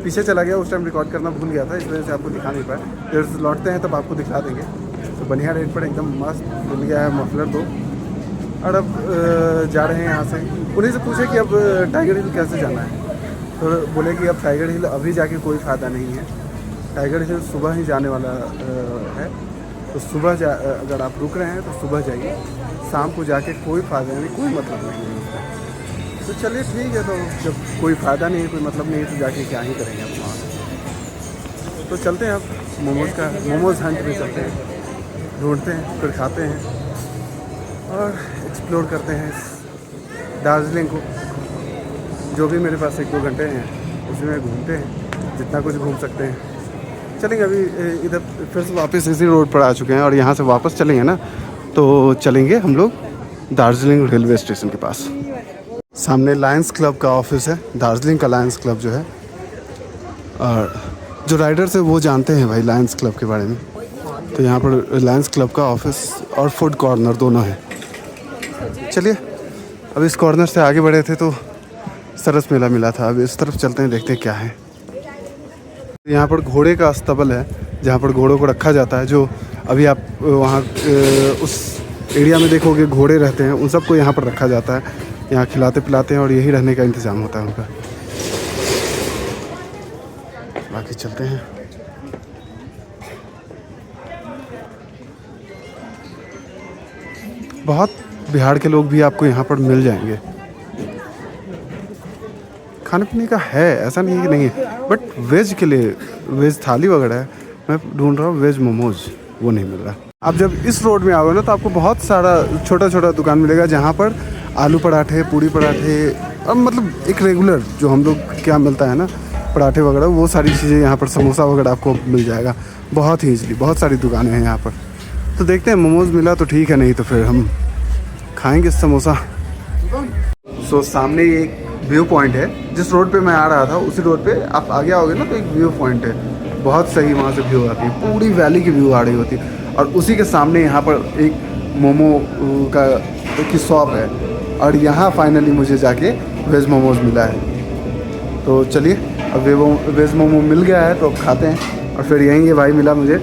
पीछे चला गया, उस टाइम रिकॉर्ड करना भूल गया था, इस वजह से आपको दिखा नहीं पाया। फिर लौटते हैं तब आपको दिखा देंगे। तो बढ़िया रेट पर एकदम मस्त मिल गया है मफलर 2। और अब जा रहे हैं यहाँ से। उन्हीं से पूछे कि अब टाइगर हिल कैसे जाना है, तो बोले कि अब टाइगर हिल अभी जाके कोई फ़ायदा नहीं है, टाइगर हिल सुबह ही जाने वाला है। तो सुबह अगर आप रुक रहे हैं तो सुबह जाइए, शाम को जाके कोई फ़ायदा नहीं, कोई मतलब नहीं है उसका। तो चलिए ठीक है, तो जब कोई फ़ायदा नहीं है, कोई मतलब नहीं है, तो जाके क्या ही करेंगे आप वहाँ। तो चलते हैं अब मोमोज़ हंट में चलते हैं, ढूंढते हैं, फिर खाते हैं और एक्सप्लोर करते हैं दार्जिलिंग को। जो भी मेरे पास 1-2 घंटे हैं उसमें घूमते हैं, जितना कुछ घूम सकते हैं। चलेंगे अभी इधर फिर से वापस इसी रोड पर आ चुके हैं, और यहाँ से वापस चलेंगे ना, तो चलेंगे हम लोग दार्जिलिंग रेलवे स्टेशन के पास। सामने लायंस क्लब का ऑफिस है, दार्जिलिंग का लायंस क्लब जो है, और जो राइडर्स है वो जानते हैं भाई लायंस क्लब के बारे में। तो यहाँ पर लायंस क्लब का ऑफिस और फूड कॉर्नर दोनों है। चलिए अब इस कॉर्नर से आगे बढ़े थे तो सरस मेला मिला था, अब इस तरफ चलते हैं, देखते हैं क्या है। यहाँ पर घोड़े का अस्तबल है, जहाँ पर घोड़ों को रखा जाता है। जो अभी आप वहाँ उस एरिया में देखोगे घोड़े रहते हैं, उन सबको यहाँ पर रखा जाता है, यहाँ खिलाते पिलाते हैं और यही रहने का इंतज़ाम होता है उनका। बाकी चलते हैं। बहुत बिहार के लोग भी आपको यहाँ पर मिल जाएंगे। खाने पीने का है, ऐसा नहीं है कि नहीं है, बट वेज के लिए वेज थाली वगैरह है। मैं ढूंढ रहा हूँ वेज मोमोज, वो नहीं मिल रहा। आप जब इस रोड में आओगे ना तो आपको बहुत सारा छोटा छोटा दुकान मिलेगा, जहाँ पर आलू पराठे, पूड़ी पराठे, और मतलब एक रेगुलर जो हम लोग क्या मिलता है ना, पराठे वगैरह, वो सारी चीज़ें यहाँ पर, समोसा वगैरह आपको मिल जाएगा बहुत ही ईजिली। बहुत सारी दुकानें हैं यहाँ पर। तो देखते हैं, मोमोज मिला तो ठीक है, नहीं तो फिर हम खाएंगे समोसा। सो सामने एक व्यू पॉइंट है, जिस रोड पे मैं आ रहा था उसी रोड पे आप आगे आओगे ना तो एक व्यू पॉइंट है, बहुत सही वहाँ से व्यू आती है, पूरी वैली की व्यू आ रही होती है। और उसी के सामने यहाँ पर एक मोमो की शॉप है, और यहाँ फाइनली मुझे जाके वेज मोमोज मिला है। तो चलिए अब वेज मोमो मिल गया है तो अब खाते हैं। और फिर यहीं ये भाई मिला मुझे,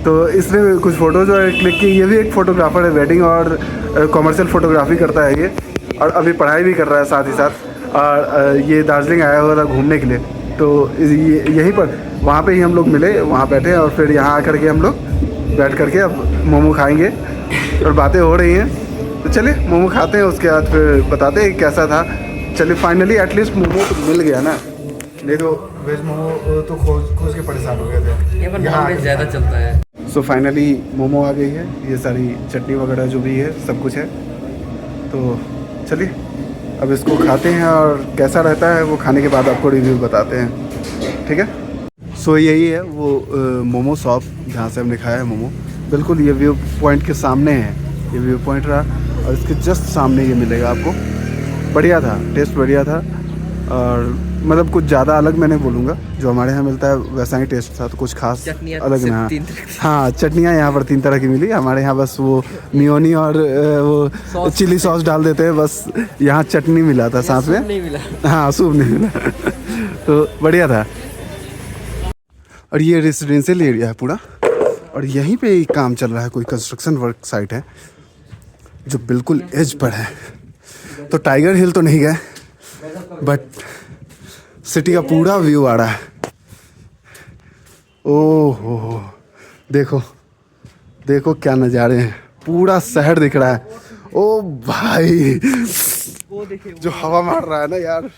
तो इसने कुछ फ़ोटोज़ क्लिक की। ये भी एक फ़ोटोग्राफ़र है, वेडिंग और कॉमर्शियल फ़ोटोग्राफ़ी करता है ये, और अभी पढ़ाई भी कर रहा है साथ ही साथ। और ये दार्जिलिंग आया हुआ था घूमने के लिए, तो यहीं पर वहाँ पे ही हम लोग मिले, वहाँ बैठे, और फिर यहाँ आकर के हम लोग बैठ करके अब मोमो खाएंगे और बातें हो रही हैं। तो चलिए मोमो खाते हैं, उसके बाद फिर बताते हैं कैसा था। चलिए फाइनली एटलीस्ट मोमो तो मिल गया ना, नहीं तो वेज मोमो तो खोज के परेशान हो गए थे। यहाँ ज़्यादा चलता है। सो फाइनली मोमो आ गई है, ये सारी चटनी वगैरह जो भी है सब कुछ है। तो चलिए अब इसको खाते हैं, और कैसा रहता है वो खाने के बाद आपको रिव्यू बताते हैं, ठीक है। सो यही है वो मोमो शॉप जहाँ से हमने खाया है मोमो, बिल्कुल ये व्यू पॉइंट के सामने है। ये व्यू पॉइंट रहा, और इसके जस्ट सामने ये मिलेगा आपको। बढ़िया था, टेस्ट बढ़िया था, और मतलब कुछ ज़्यादा अलग मैं नहीं बोलूँगा, जो हमारे यहाँ मिलता है वैसा ही टेस्ट था, तो कुछ खास अलग ना। हाँ, चटनियाँ यहाँ पर 3 तरह की मिली, हमारे यहाँ बस वो मियोनी और वो चिली सॉस डाल देते हैं, बस यहाँ चटनी मिला था साथ में। नहीं मिला। हाँ, सूप नहीं मिला। तो बढ़िया था। और ये रेजिडेंशियल एरिया है पूरा, और यहीं पे ही काम चल रहा है, कोई कंस्ट्रक्शन वर्क साइट है जो बिल्कुल एज पर है। तो टाइगर हिल तो नहीं गए, बट सिटी का पूरा व्यू आ रहा है। ओह देखो देखो क्या नज़ारे हैं, पूरा शहर दिख रहा है। ओ भाई, जो हवा मार रहा है ना यार,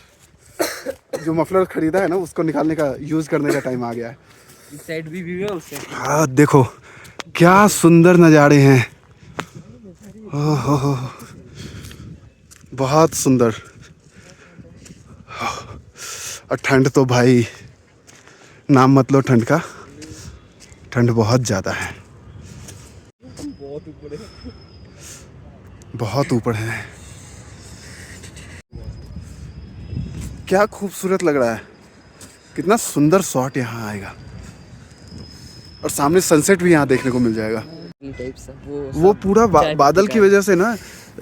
जो मफलर खरीदा है ना उसको निकालने का, यूज़ करने का टाइम आ गया है। इस साइड भी व्यू है, उस साइड। हाँ देखो क्या सुंदर नज़ारे हैं, ओह बहुत सुंदर। और ठंड तो भाई नाम मत लो ठंड का, ठंड बहुत ज़्यादा है, बहुत ऊपर है। क्या खूबसूरत लग रहा है, कितना सुंदर शॉट यहाँ आएगा। और सामने सनसेट भी यहाँ देखने को मिल जाएगा। टाइप सा वो पूरा बादल की वजह से ना,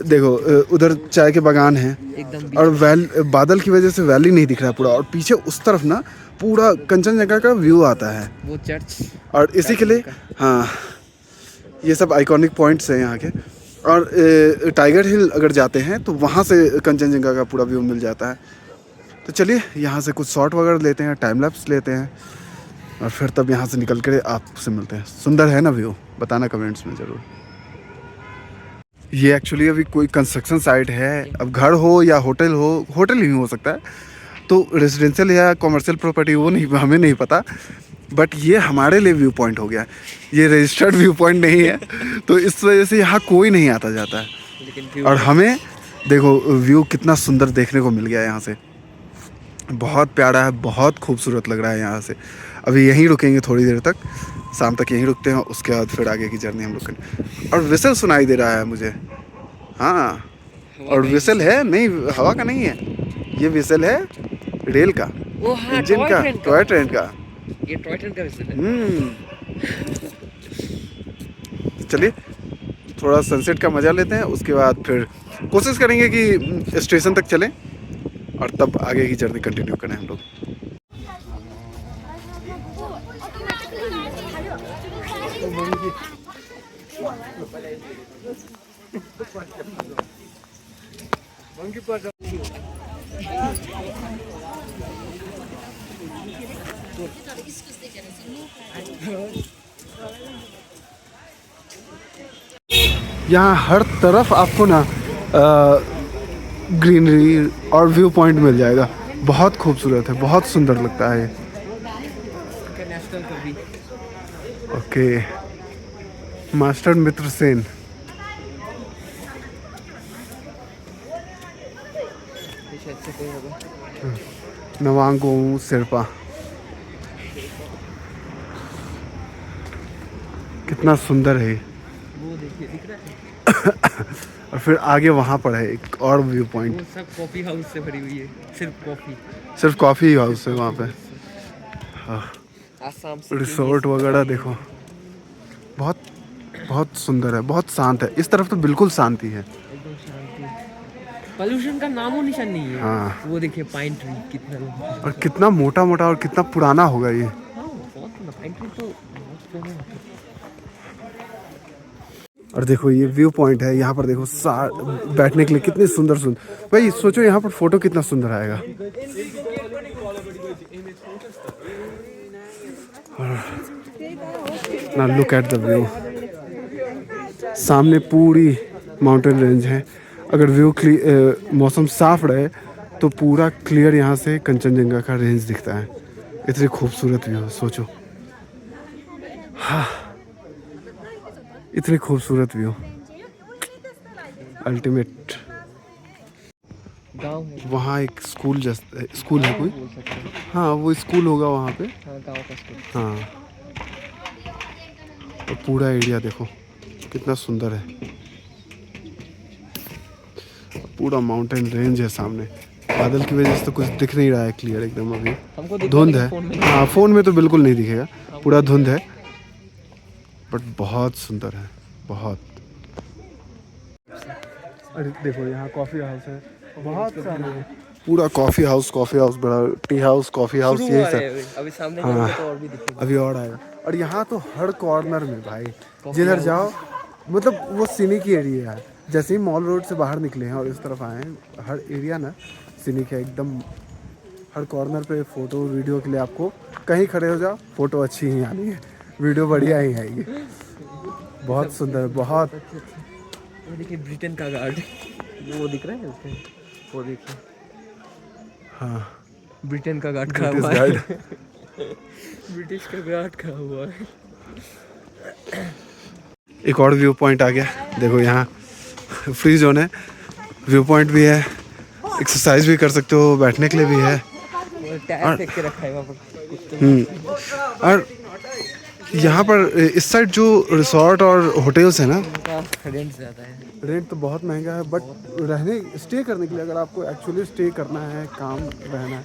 देखो उधर चाय के बागान हैं एकदम और बादल की वजह से वैली नहीं दिख रहा पूरा, और पीछे उस तरफ ना पूरा कंचनजंगा का व्यू आता है। वो चर्च और इसी के लिए हाँ, ये सब आइकॉनिक पॉइंट्स हैं यहाँ के। और टाइगर हिल अगर जाते हैं तो वहाँ से कंचनजंगा का पूरा व्यू मिल जाता है। तो चलिए यहाँ से कुछ शॉट वगैरह लेते हैं, टाइम लैप्स लेते हैं, और फिर तब यहाँ से निकल कर आपसे मिलते हैं। सुंदर है ना व्यू, बताना कमेंट्स में ज़रूर। ये एक्चुअली अभी कोई कंस्ट्रक्शन साइट है। अब घर हो या होटल हो, होटल ही हो सकता है, तो रेजिडेंशियल या कॉमर्शियल प्रॉपर्टी वो नहीं, हमें नहीं पता। बट ये हमारे लिए व्यू पॉइंट हो गया, ये रजिस्टर्ड व्यू पॉइंट नहीं है, तो इस वजह से यहाँ कोई नहीं आता जाता है। लेकिन और हमें देखो व्यू कितना सुंदर देखने को मिल गया यहाँ से, बहुत प्यारा है, बहुत खूबसूरत लग रहा है यहाँ से। अभी यहीं रुकेंगे थोड़ी देर तक, शाम तक यहीं रुकते हैं, उसके बाद फिर आगे की जर्नी हम लोग करेंगे। और विसल सुनाई दे रहा है मुझे, हाँ, और विसल है नहीं, हवा का नहीं है, ये विसल है रेल का, वो हाँ, इंजन का, टॉय ट्रेन का। ये टॉय ट्रेन का विषय है। चलिए थोड़ा सनसेट का मज़ा लेते हैं, उसके बाद फिर कोशिश करेंगे कि स्टेशन तक चलें और तब आगे की जर्नी कंटिन्यू करें हम लोग। यहाँ हर तरफ आपको ना ग्रीनरी और व्यू पॉइंट मिल जाएगा, बहुत खूबसूरत है, बहुत सुंदर लगता है ये। नेशनल कवि ओके, मास्टर मित्र सेन, शायद से कोई होगा। नवांगो शेरपा, कितना सुंदर है। वो देखिए दिख रहा है। और फिर आगे वहाँ पर है एक और व्यू पॉइंट, वो सब कॉफी हाउस से भरी हुई है, सिर्फ कॉफ़ी हाउस है वहाँ पे। हाँ, आसाम से रिसोर्ट वगैरह देखो, बहुत बहुत सुंदर है, बहुत शांत है। इस तरफ तो बिल्कुल शांति है, एकदम शांति, पोल्यूशन का नामो निशान नहीं है। हाँ। वो देखिए पाइन ट्री कितना, और कितना मोटा मोटा और कितना पुराना होगा ये। हाँ बहुत पाइन ट्री तो बहुत पुराना है। और देखो ये व्यू पॉइंट है, यहाँ पर देखो बैठने के लिए कितनी सुंदर सुंदर, भाई सोचो यहाँ पर फोटो कितना सुंदर आएगा। ना लुक एट द व्यू, सामने पूरी माउंटेन रेंज है। अगर व्यू मौसम साफ रहे तो पूरा क्लियर यहाँ से कंचनजंगा का रेंज दिखता है। इतनी खूबसूरत व्यू, सोचो, हाँ, इतनी खूबसूरत व्यू, अल्टीमेट। गांव है, वहाँ एक स्कूल स्कूल है कोई, बोल सकते हैं। हाँ वो स्कूल होगा वहाँ पे, हाँ गांव का स्कूल। हाँ। और पूरा एरिया देखो कितना सुंदर है, पूरा माउंटेन रेंज है सामने। बादल की वजह से तो कुछ दिख नहीं रहा है क्लियर एकदम, अभी हमको दिख धुंध रहा है, फोन में। हाँ फ़ोन में तो बिल्कुल नहीं दिखेगा, पूरा धुंध है, बट बहुत सुंदर है, बहुत। अरे देखो यहाँ कॉफ़ी हाउस है, बहुत सारे हैं, पूरा कॉफ़ी हाउस, बड़ा टी हाउस, कॉफ़ी हाउस, शुरू यही हुआ सब। है, अभी सामने हाँ। जाएंगे तो और भी दिखेगा। अभी और आएगा। और यहाँ तो हर कॉर्नर में भाई, जिधर जाओ मतलब वो सिनिक एरिया है। जैसे ही मॉल रोड से बाहर निकले हैं और इस तरफ आए हैं, हर एरिया ना सिनिक है एकदम। हर कॉर्नर पे फ़ोटो वीडियो के लिए आपको कहीं खड़े हो जाओ, फ़ोटो अच्छी ही आनी है, वीडियो बढ़िया ही आएगी। बहुत सुंदर, बहुत। वो देखिए ब्रिटेन का गार्ड, वो दिख रहा है उसमें, वो देखिए, हाँ, ब्रिटेन का गार्ड खड़ा ब्रिटिश हुआ है। गार्ड। ब्रिटिश का गार्ड खड़ा हुआ है। एक और व्यू पॉइंट आ गया, देखो यहाँ फ्री जोन है, व्यू पॉइंट भी है, एक्सरसाइज भी कर सकते हो, बैठने के लिए भी है। टायर फेंक के रखा है वहाँ पर। और यहाँ पर इस साइड जो रिसोर्ट और होटल्स हैं ना, उनका रेंट ज़्यादा है। रेंट तो बहुत महंगा है, बट रहने स्टे करने के लिए अगर आपको एक्चुअली स्टे करना है, काम रहना है,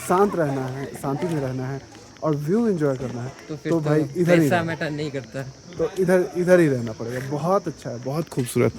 शांत रहना है, शांति में रहना है और व्यू एंजॉय करना है फिर तो भाई इधर ही पैसा रहना। मैटर नहीं करता। तो इधर ही रहना पड़ेगा। बहुत अच्छा है, बहुत खूबसूरत।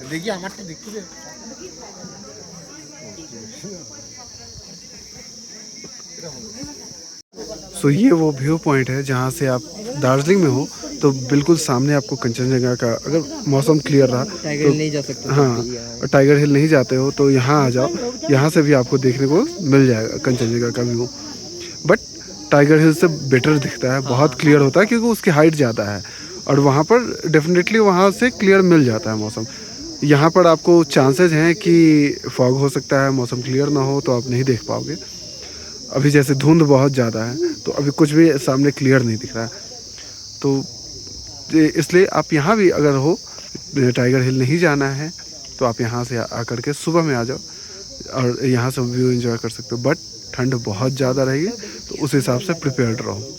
देखिए हमारे देखते सो ये वो व्यू पॉइंट है जहाँ से आप दार्जिलिंग में हो तो बिल्कुल सामने आपको कंचनजंगा का, अगर मौसम क्लियर रहा टाइगर तो हिल नहीं जा सकते। हाँ, और टाइगर हिल नहीं जाते हो तो यहाँ आ जाओ, यहाँ से भी आपको देखने को मिल जाएगा कंचनजंगा का व्यू। बट टाइगर हिल से बेटर दिखता है, बहुत क्लियर होता है क्योंकि उसकी हाइट ज़्यादा है और वहाँ पर डेफिनेटली वहाँ से क्लियर मिल जाता है मौसम। यहाँ पर आपको चांसेस हैं कि फॉग हो सकता है, मौसम क्लियर ना हो तो आप नहीं देख पाओगे। अभी जैसे धुंध बहुत ज़्यादा है तो अभी कुछ भी सामने क्लियर नहीं दिख रहा है, तो इसलिए आप यहाँ भी अगर हो, टाइगर हिल नहीं जाना है तो आप यहाँ से आकर के सुबह में आ जाओ और यहाँ से व्यू एंजॉय कर सकते हो। बट ठंड बहुत ज़्यादा रहेगी तो उस हिसाब से प्रिपेयर्ड रहो।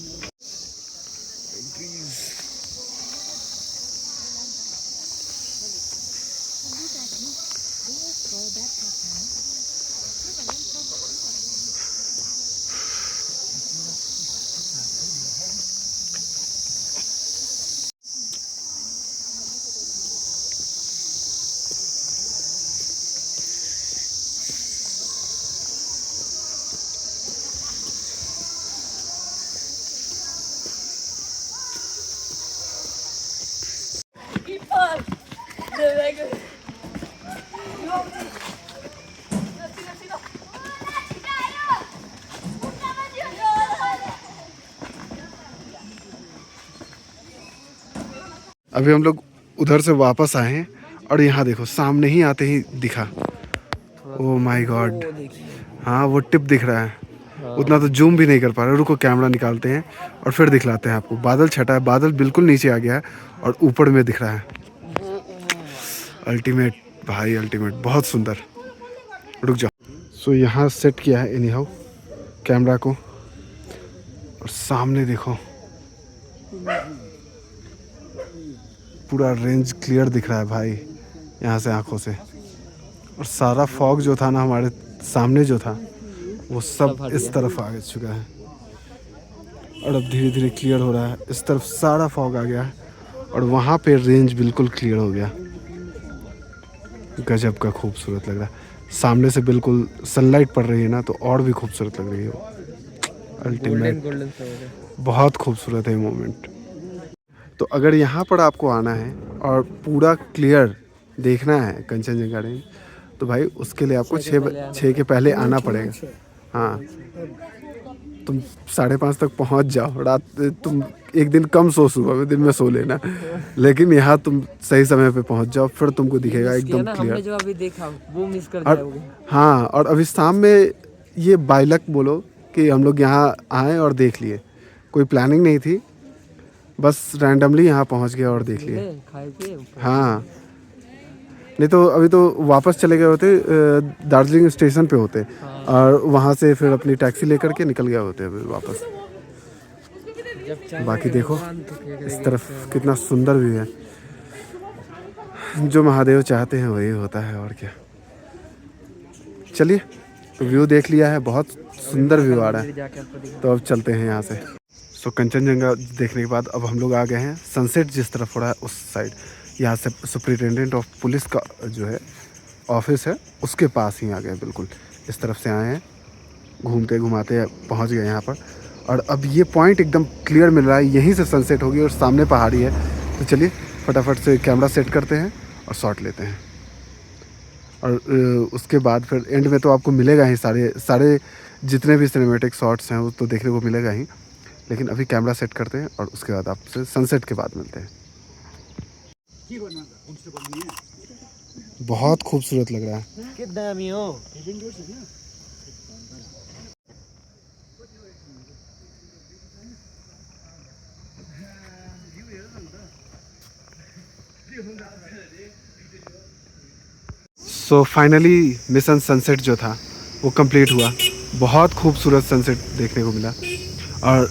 अभी हम लोग उधर से वापस आए हैं और यहाँ देखो सामने ही आते ही दिखा, ओह माय गॉड, हाँ वो टिप दिख रहा है। उतना तो जूम भी नहीं कर पा रहे, रुको कैमरा निकालते हैं और फिर दिखलाते हैं आपको। बादल छटा है, बादल बिल्कुल नीचे आ गया है और ऊपर में दिख रहा है। अल्टीमेट भाई, अल्टीमेट, बहुत सुंदर। रुक जाओ। सो यहाँ सेट किया है एनी हाउ कैमरा को और सामने देखो पूरा रेंज क्लियर दिख रहा है भाई यहाँ से आंखों से। और सारा फॉग जो था ना हमारे सामने जो था वो सब इस तरफ आ चुका है और अब धीरे धीरे क्लियर हो रहा है। इस तरफ सारा फॉग आ गया है और वहाँ पे रेंज बिल्कुल क्लियर हो गया। गजब का खूबसूरत लग रहा है। सामने से बिल्कुल सनलाइट पड़ रही है ना तो और भी खूबसूरत लग रही है वो। अल्टीमेट, बहुत खूबसूरत है ये मोमेंट। तो अगर यहाँ पर आपको आना है और पूरा क्लियर देखना है कंचनजंगा रेंज तो भाई उसके लिए आपको 6 के पहले आना पड़ेगा। हाँ, तुम 5:30 तक पहुँच जाओ। रात तुम एक दिन कम सो, सुबह में दिन में सो लेना, लेकिन यहाँ तुम सही समय पे पहुँच जाओ, फिर तुमको दिखेगा एकदम क्लियर। जो अभी देखा वो मिस कर जाओगे। हाँ, और अभी शाम में ये बाय लक बोलो कि हम लोग यहाँ आए और देख लिए, कोई प्लानिंग नहीं थी, बस रैंडमली यहाँ पहुँच गए और देख लिए। हाँ, नहीं तो अभी तो वापस चले गए होते, दार्जिलिंग स्टेशन पे होते और वहाँ से फिर अपनी टैक्सी लेकर के निकल गए होते अभी वापस। बाकी देखो इस तरफ कितना सुंदर व्यू है। जो महादेव चाहते हैं वही होता है, और क्या। चलिए, तो व्यू देख लिया है, बहुत सुंदर व्यू आ रहा है, तो अब चलते हैं यहाँ से। सो कंचनजंगा देखने के बाद अब हम लोग आ गए हैं सनसेट जिस तरफ हो रहा है उस साइड। यहाँ से सुपरिटेंडेंट ऑफ पुलिस का जो है ऑफिस है उसके पास ही आ गए, बिल्कुल इस तरफ से आए हैं, घूमते घुमाते पहुँच गए यहाँ पर। और अब ये पॉइंट एकदम क्लियर मिल रहा है, यहीं से सनसेट होगी और सामने पहाड़ी है। तो चलिए फटाफट से कैमरा सेट करते हैं और शॉट लेते हैं। और उसके बाद फिर एंड में तो आपको मिलेगा ही सारे जितने भी सिनेमैटिक शॉट्स हैं वो तो देखने को मिलेगा ही। लेकिन अभी कैमरा सेट करते हैं और उसके बाद आपसे सनसेट के बाद मिलते हैं। बहुत खूबसूरत लग रहा है। कितना मी हो सो फाइनली मिशन सनसेट जो था वो कंप्लीट हुआ। बहुत खूबसूरत सनसेट देखने को मिला और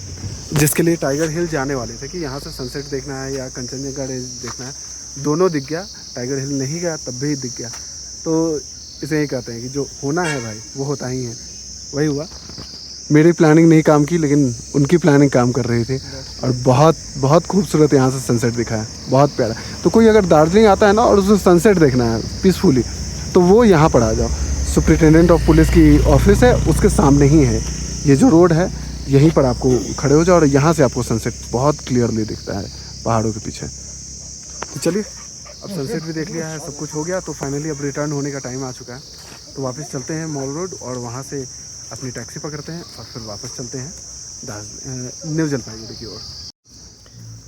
जिसके लिए टाइगर हिल जाने वाले थे कि यहाँ से सनसेट देखना है या कंचनजंगा रेंज देखना है, दोनों दिख गया। टाइगर हिल नहीं गया तब भी दिख गया। तो इसे ही कहते हैं कि जो होना है भाई वो होता ही है। वही हुआ। मेरी प्लानिंग नहीं काम की लेकिन उनकी प्लानिंग काम कर रही थी और बहुत बहुत खूबसूरत यहाँ से सनसेट दिखा है, बहुत प्यारा। तो कोई अगर दार्जिलिंग आता है ना और उसे सनसेट देखना है पीसफुली तो वो यहाँ पर आ जाओ। सुपरिटेंडेंट ऑफ पुलिस की ऑफिस है, उसके सामने ही है ये जो रोड है, यहीं पर आपको खड़े हो जाओ और यहाँ से आपको सनसेट बहुत क्लियरली दिखता है पहाड़ों के पीछे। तो चलिए अब सनसेट भी देख लिया है, सब कुछ हो गया, तो फाइनली अब रिटर्न होने का टाइम आ चुका है। तो वापस चलते हैं मॉल रोड और वहाँ से अपनी टैक्सी पकड़ते हैं और फिर वापस चलते हैं न्यू जलपाईगुड़ी की ओर।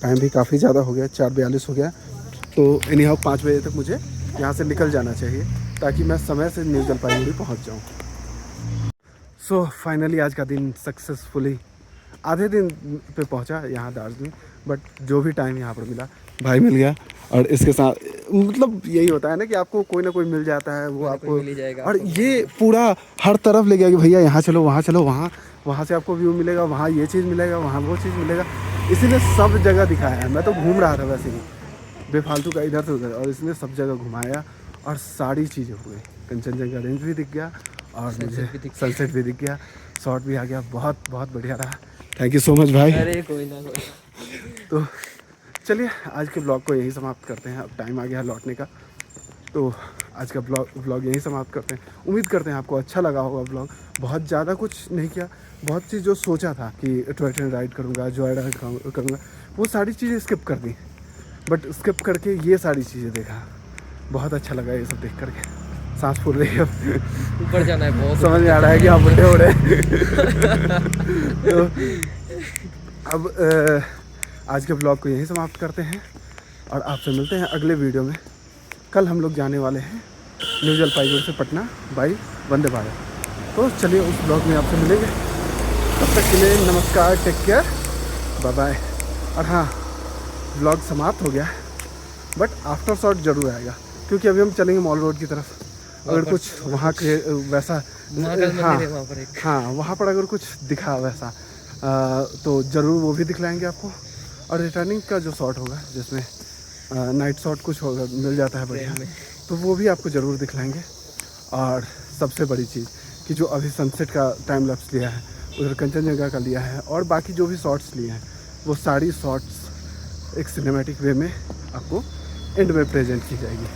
टाइम भी काफ़ी ज़्यादा हो गया, 4:42 हो गया। तो एनी हाउ 5 बजे तक मुझे यहाँ से निकल जाना चाहिए ताकि मैं समय से न्यू जलपाईगुड़ी पहुँच जाऊँ। सो फाइनली आज का दिन सक्सेसफुली आधे दिन पे पहुँचा यहाँ दार्जिलिंग। बट जो भी टाइम यहाँ पर मिला भाई मिल गया। और इसके साथ मतलब यही होता है ना कि आपको कोई ना कोई मिल जाता है, वो आपको मिल ही जाएगा। और ये पूरा हर तरफ ले गया कि भैया यहाँ चलो वहाँ चलो, वहाँ से आपको व्यू मिलेगा, वहाँ ये चीज़ मिलेगा, वहाँ वो चीज़ मिलेगा। इसीलिए सब जगह दिखाया है। मैं तो घूम रहा था वैसे ही बेफालतू का इधर से उधर, और इसने सब जगह घुमाया और सारी चीज़ें हो गई। कंचनजंगा रेंज भी दिख गया और मुझे सनसेट भी दिख गया, शॉट भी आ गया। बहुत बहुत बढ़िया रहा। थैंक यू सो मच भाई। अरे कोई ना कोई। तो चलिए आज के ब्लॉग को यहीं समाप्त करते हैं। अब टाइम आ गया है लौटने का, तो आज का ब्लॉग यहीं समाप्त करते हैं। उम्मीद करते हैं आपको अच्छा लगा होगा ब्लॉग। बहुत ज़्यादा कुछ नहीं किया, बहुत चीज़ जो सोचा था कि टॉय ट्रेन राइड करूँगा, जॉय राइड करूँगा, वो सारी चीज़ें स्किप कर दी। बट स्किप करके ये सारी चीज़ें देखा, बहुत अच्छा लगा ये सब देख करके। सांस फूल रही है, ऊपर जाना है बहुत। समझ में आ रहा है कि आप बुढ़े हो रहे हैं। तो अब आज के ब्लॉग को यहीं समाप्त करते हैं और आपसे मिलते हैं अगले वीडियो में। कल हम लोग जाने वाले हैं न्यू जलपाईगुड़ी से पटना बाई वंदे भारत। तो चलिए उस ब्लॉग में आपसे मिलेंगे। तब तक के लिए नमस्कार, टेक केयर, बाय बाय। और हाँ, ब्लॉग समाप्त हो गया बट आफ्टर शॉट ज़रूर आएगा क्योंकि अभी हम चलेंगे मॉल रोड की तरफ। अगर कुछ वहाँ के वैसा हाँ वहाँ पर अगर कुछ दिखा वैसा तो ज़रूर वो भी दिखलाएंगे आपको। और रिटर्निंग का जो शॉट होगा जिसमें नाइट शॉट कुछ होगा मिल जाता है बढ़िया, तो वो भी आपको ज़रूर दिखलाएंगे। और सबसे बड़ी चीज़ कि जो अभी सनसेट का टाइम लैप्स लिया है, उधर कंचनजंगा का लिया है और बाकी जो भी शॉट्स लिए हैं वो सारी शॉट्स एक सिनेमैटिक वे में आपको एंड में प्रेजेंट की जाएगी।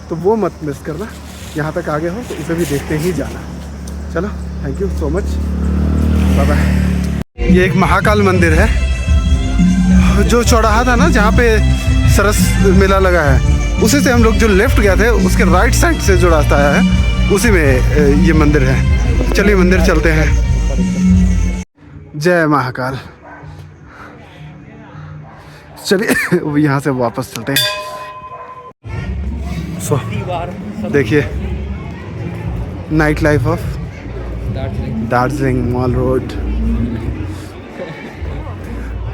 तो वो मत मिस करना। यहाँ तक आगे हो तो उसे भी देखते ही जाना। चलो, thank you so much, bye bye. ये एक महाकाल मंदिर है जो चौराहा था ना जहाँ पे सरस मेला लगा है, उसी से हम लोग जो लेफ्ट गए थे उसके राइट साइड से जो रास्ता है उसी में ये मंदिर है। चलिए मंदिर चलते हैं। जय महाकाल। चलिए यहाँ से वापस चलते हैं। सो देखिए night life of Darjeeling mall road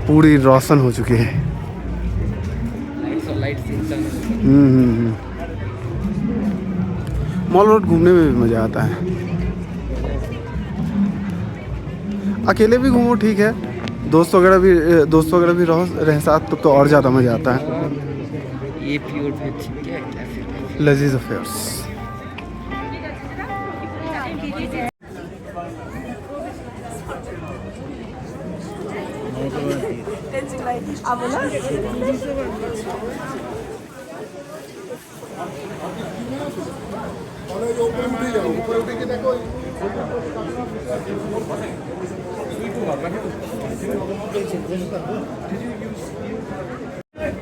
पूरी रोशन हो चुकी है। मॉल रोड घूमने में भी मज़ा आता है। अकेले भी घूमो ठीक है, दोस्त वगैरह भी रहे साथ तो और ज़्यादा मज़ा आता है। ये प्योर वेज क्या है? लजीज अफेयर्स।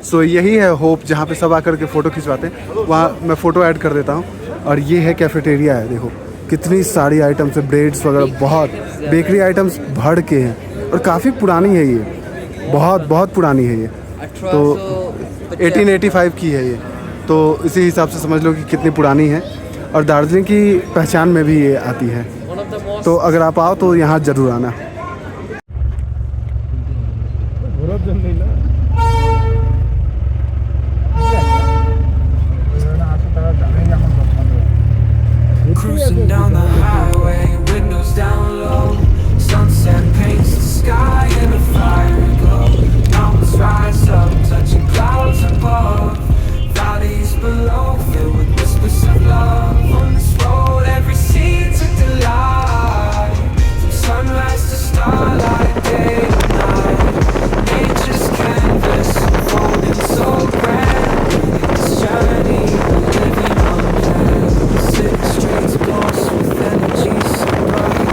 सो यही है होप जहाँ पे सब आकर के फ़ोटो खिंचवाते हैं। वहाँ मैं फ़ोटो ऐड कर देता हूँ। और ये है कैफेटेरिया है, देखो कितनी सारी आइटम्स है, ब्रेड्स वगैरह, बहुत बेकरी आइटम्स भर के हैं और काफ़ी पुरानी है ये, बहुत बहुत पुरानी है ये। तो 1885 की है ये, तो इसी हिसाब से समझ लो कि कितनी पुरानी है और दार्जिलिंग की पहचान में भी ये आती है। तो अगर आप आओ तो यहाँ ज़रूर आना। Cruising down the highway, windows down low. Sunset paints the sky in a fiery glow. Mountains rise up, touching clouds above. Valleys below, filled with whispers of love. On this road, every scene's a delight. From sunrise to starlight, day to night. Nature's canvas, unfolding so grand. This journey, we're living unplanned. City streets pulse with energy so bright.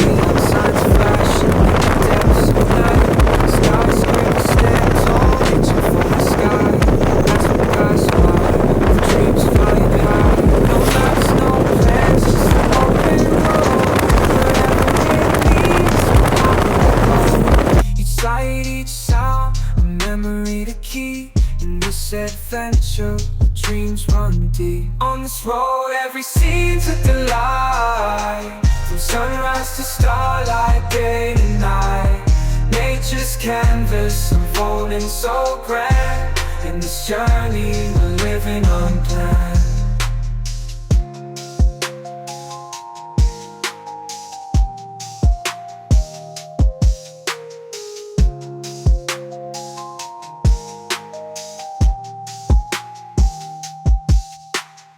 Neon signs flashing in the depths of night. Skyscrapers stand tall, reaching for the sky. As we pass by, with dreams flying high. No maps, no plans, just an open road. Wherever it leads, we'll happily go. Each sight, each sound, a memory to keep. In this adventure, dreams run deep. On this road, every scene's a delight. From sunrise to starlight, day to night. Nature's canvas, unfolding so grand. In this journey, we're living unplanned.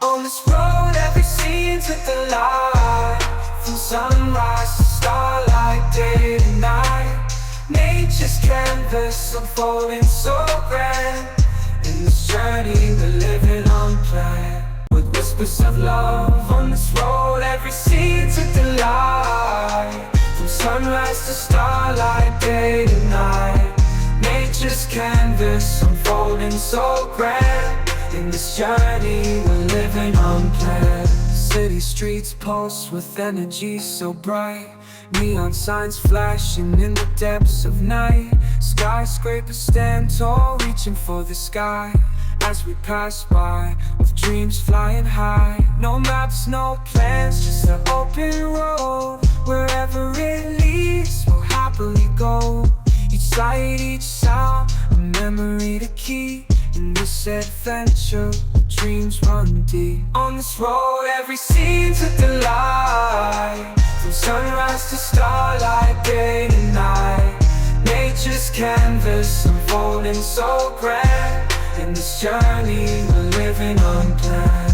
On this road, every scene's with the light. From sunrise to starlight, day to night. Nature's canvas, unfolding so grand. In this journey, we're living unplanned. With whispers of love on this road, every scene's with the light. From sunrise to starlight, day to night. Nature's canvas, unfolding so grand. In this journey, we're living unplanned. City streets pulse with energy so bright. Neon signs flashing in the depths of night. Skyscrapers stand tall, reaching for the sky. As we pass by, with dreams flying high. No maps, no plans, just an open road. Wherever it leads, we'll happily go. Each sight, each sound, a memory to keep. In this adventure, dreams run deep. On this road, every scene's a delight. From sunrise to starlight, day to night. Nature's canvas, unfolding so grand. In this journey, we're living unplanned.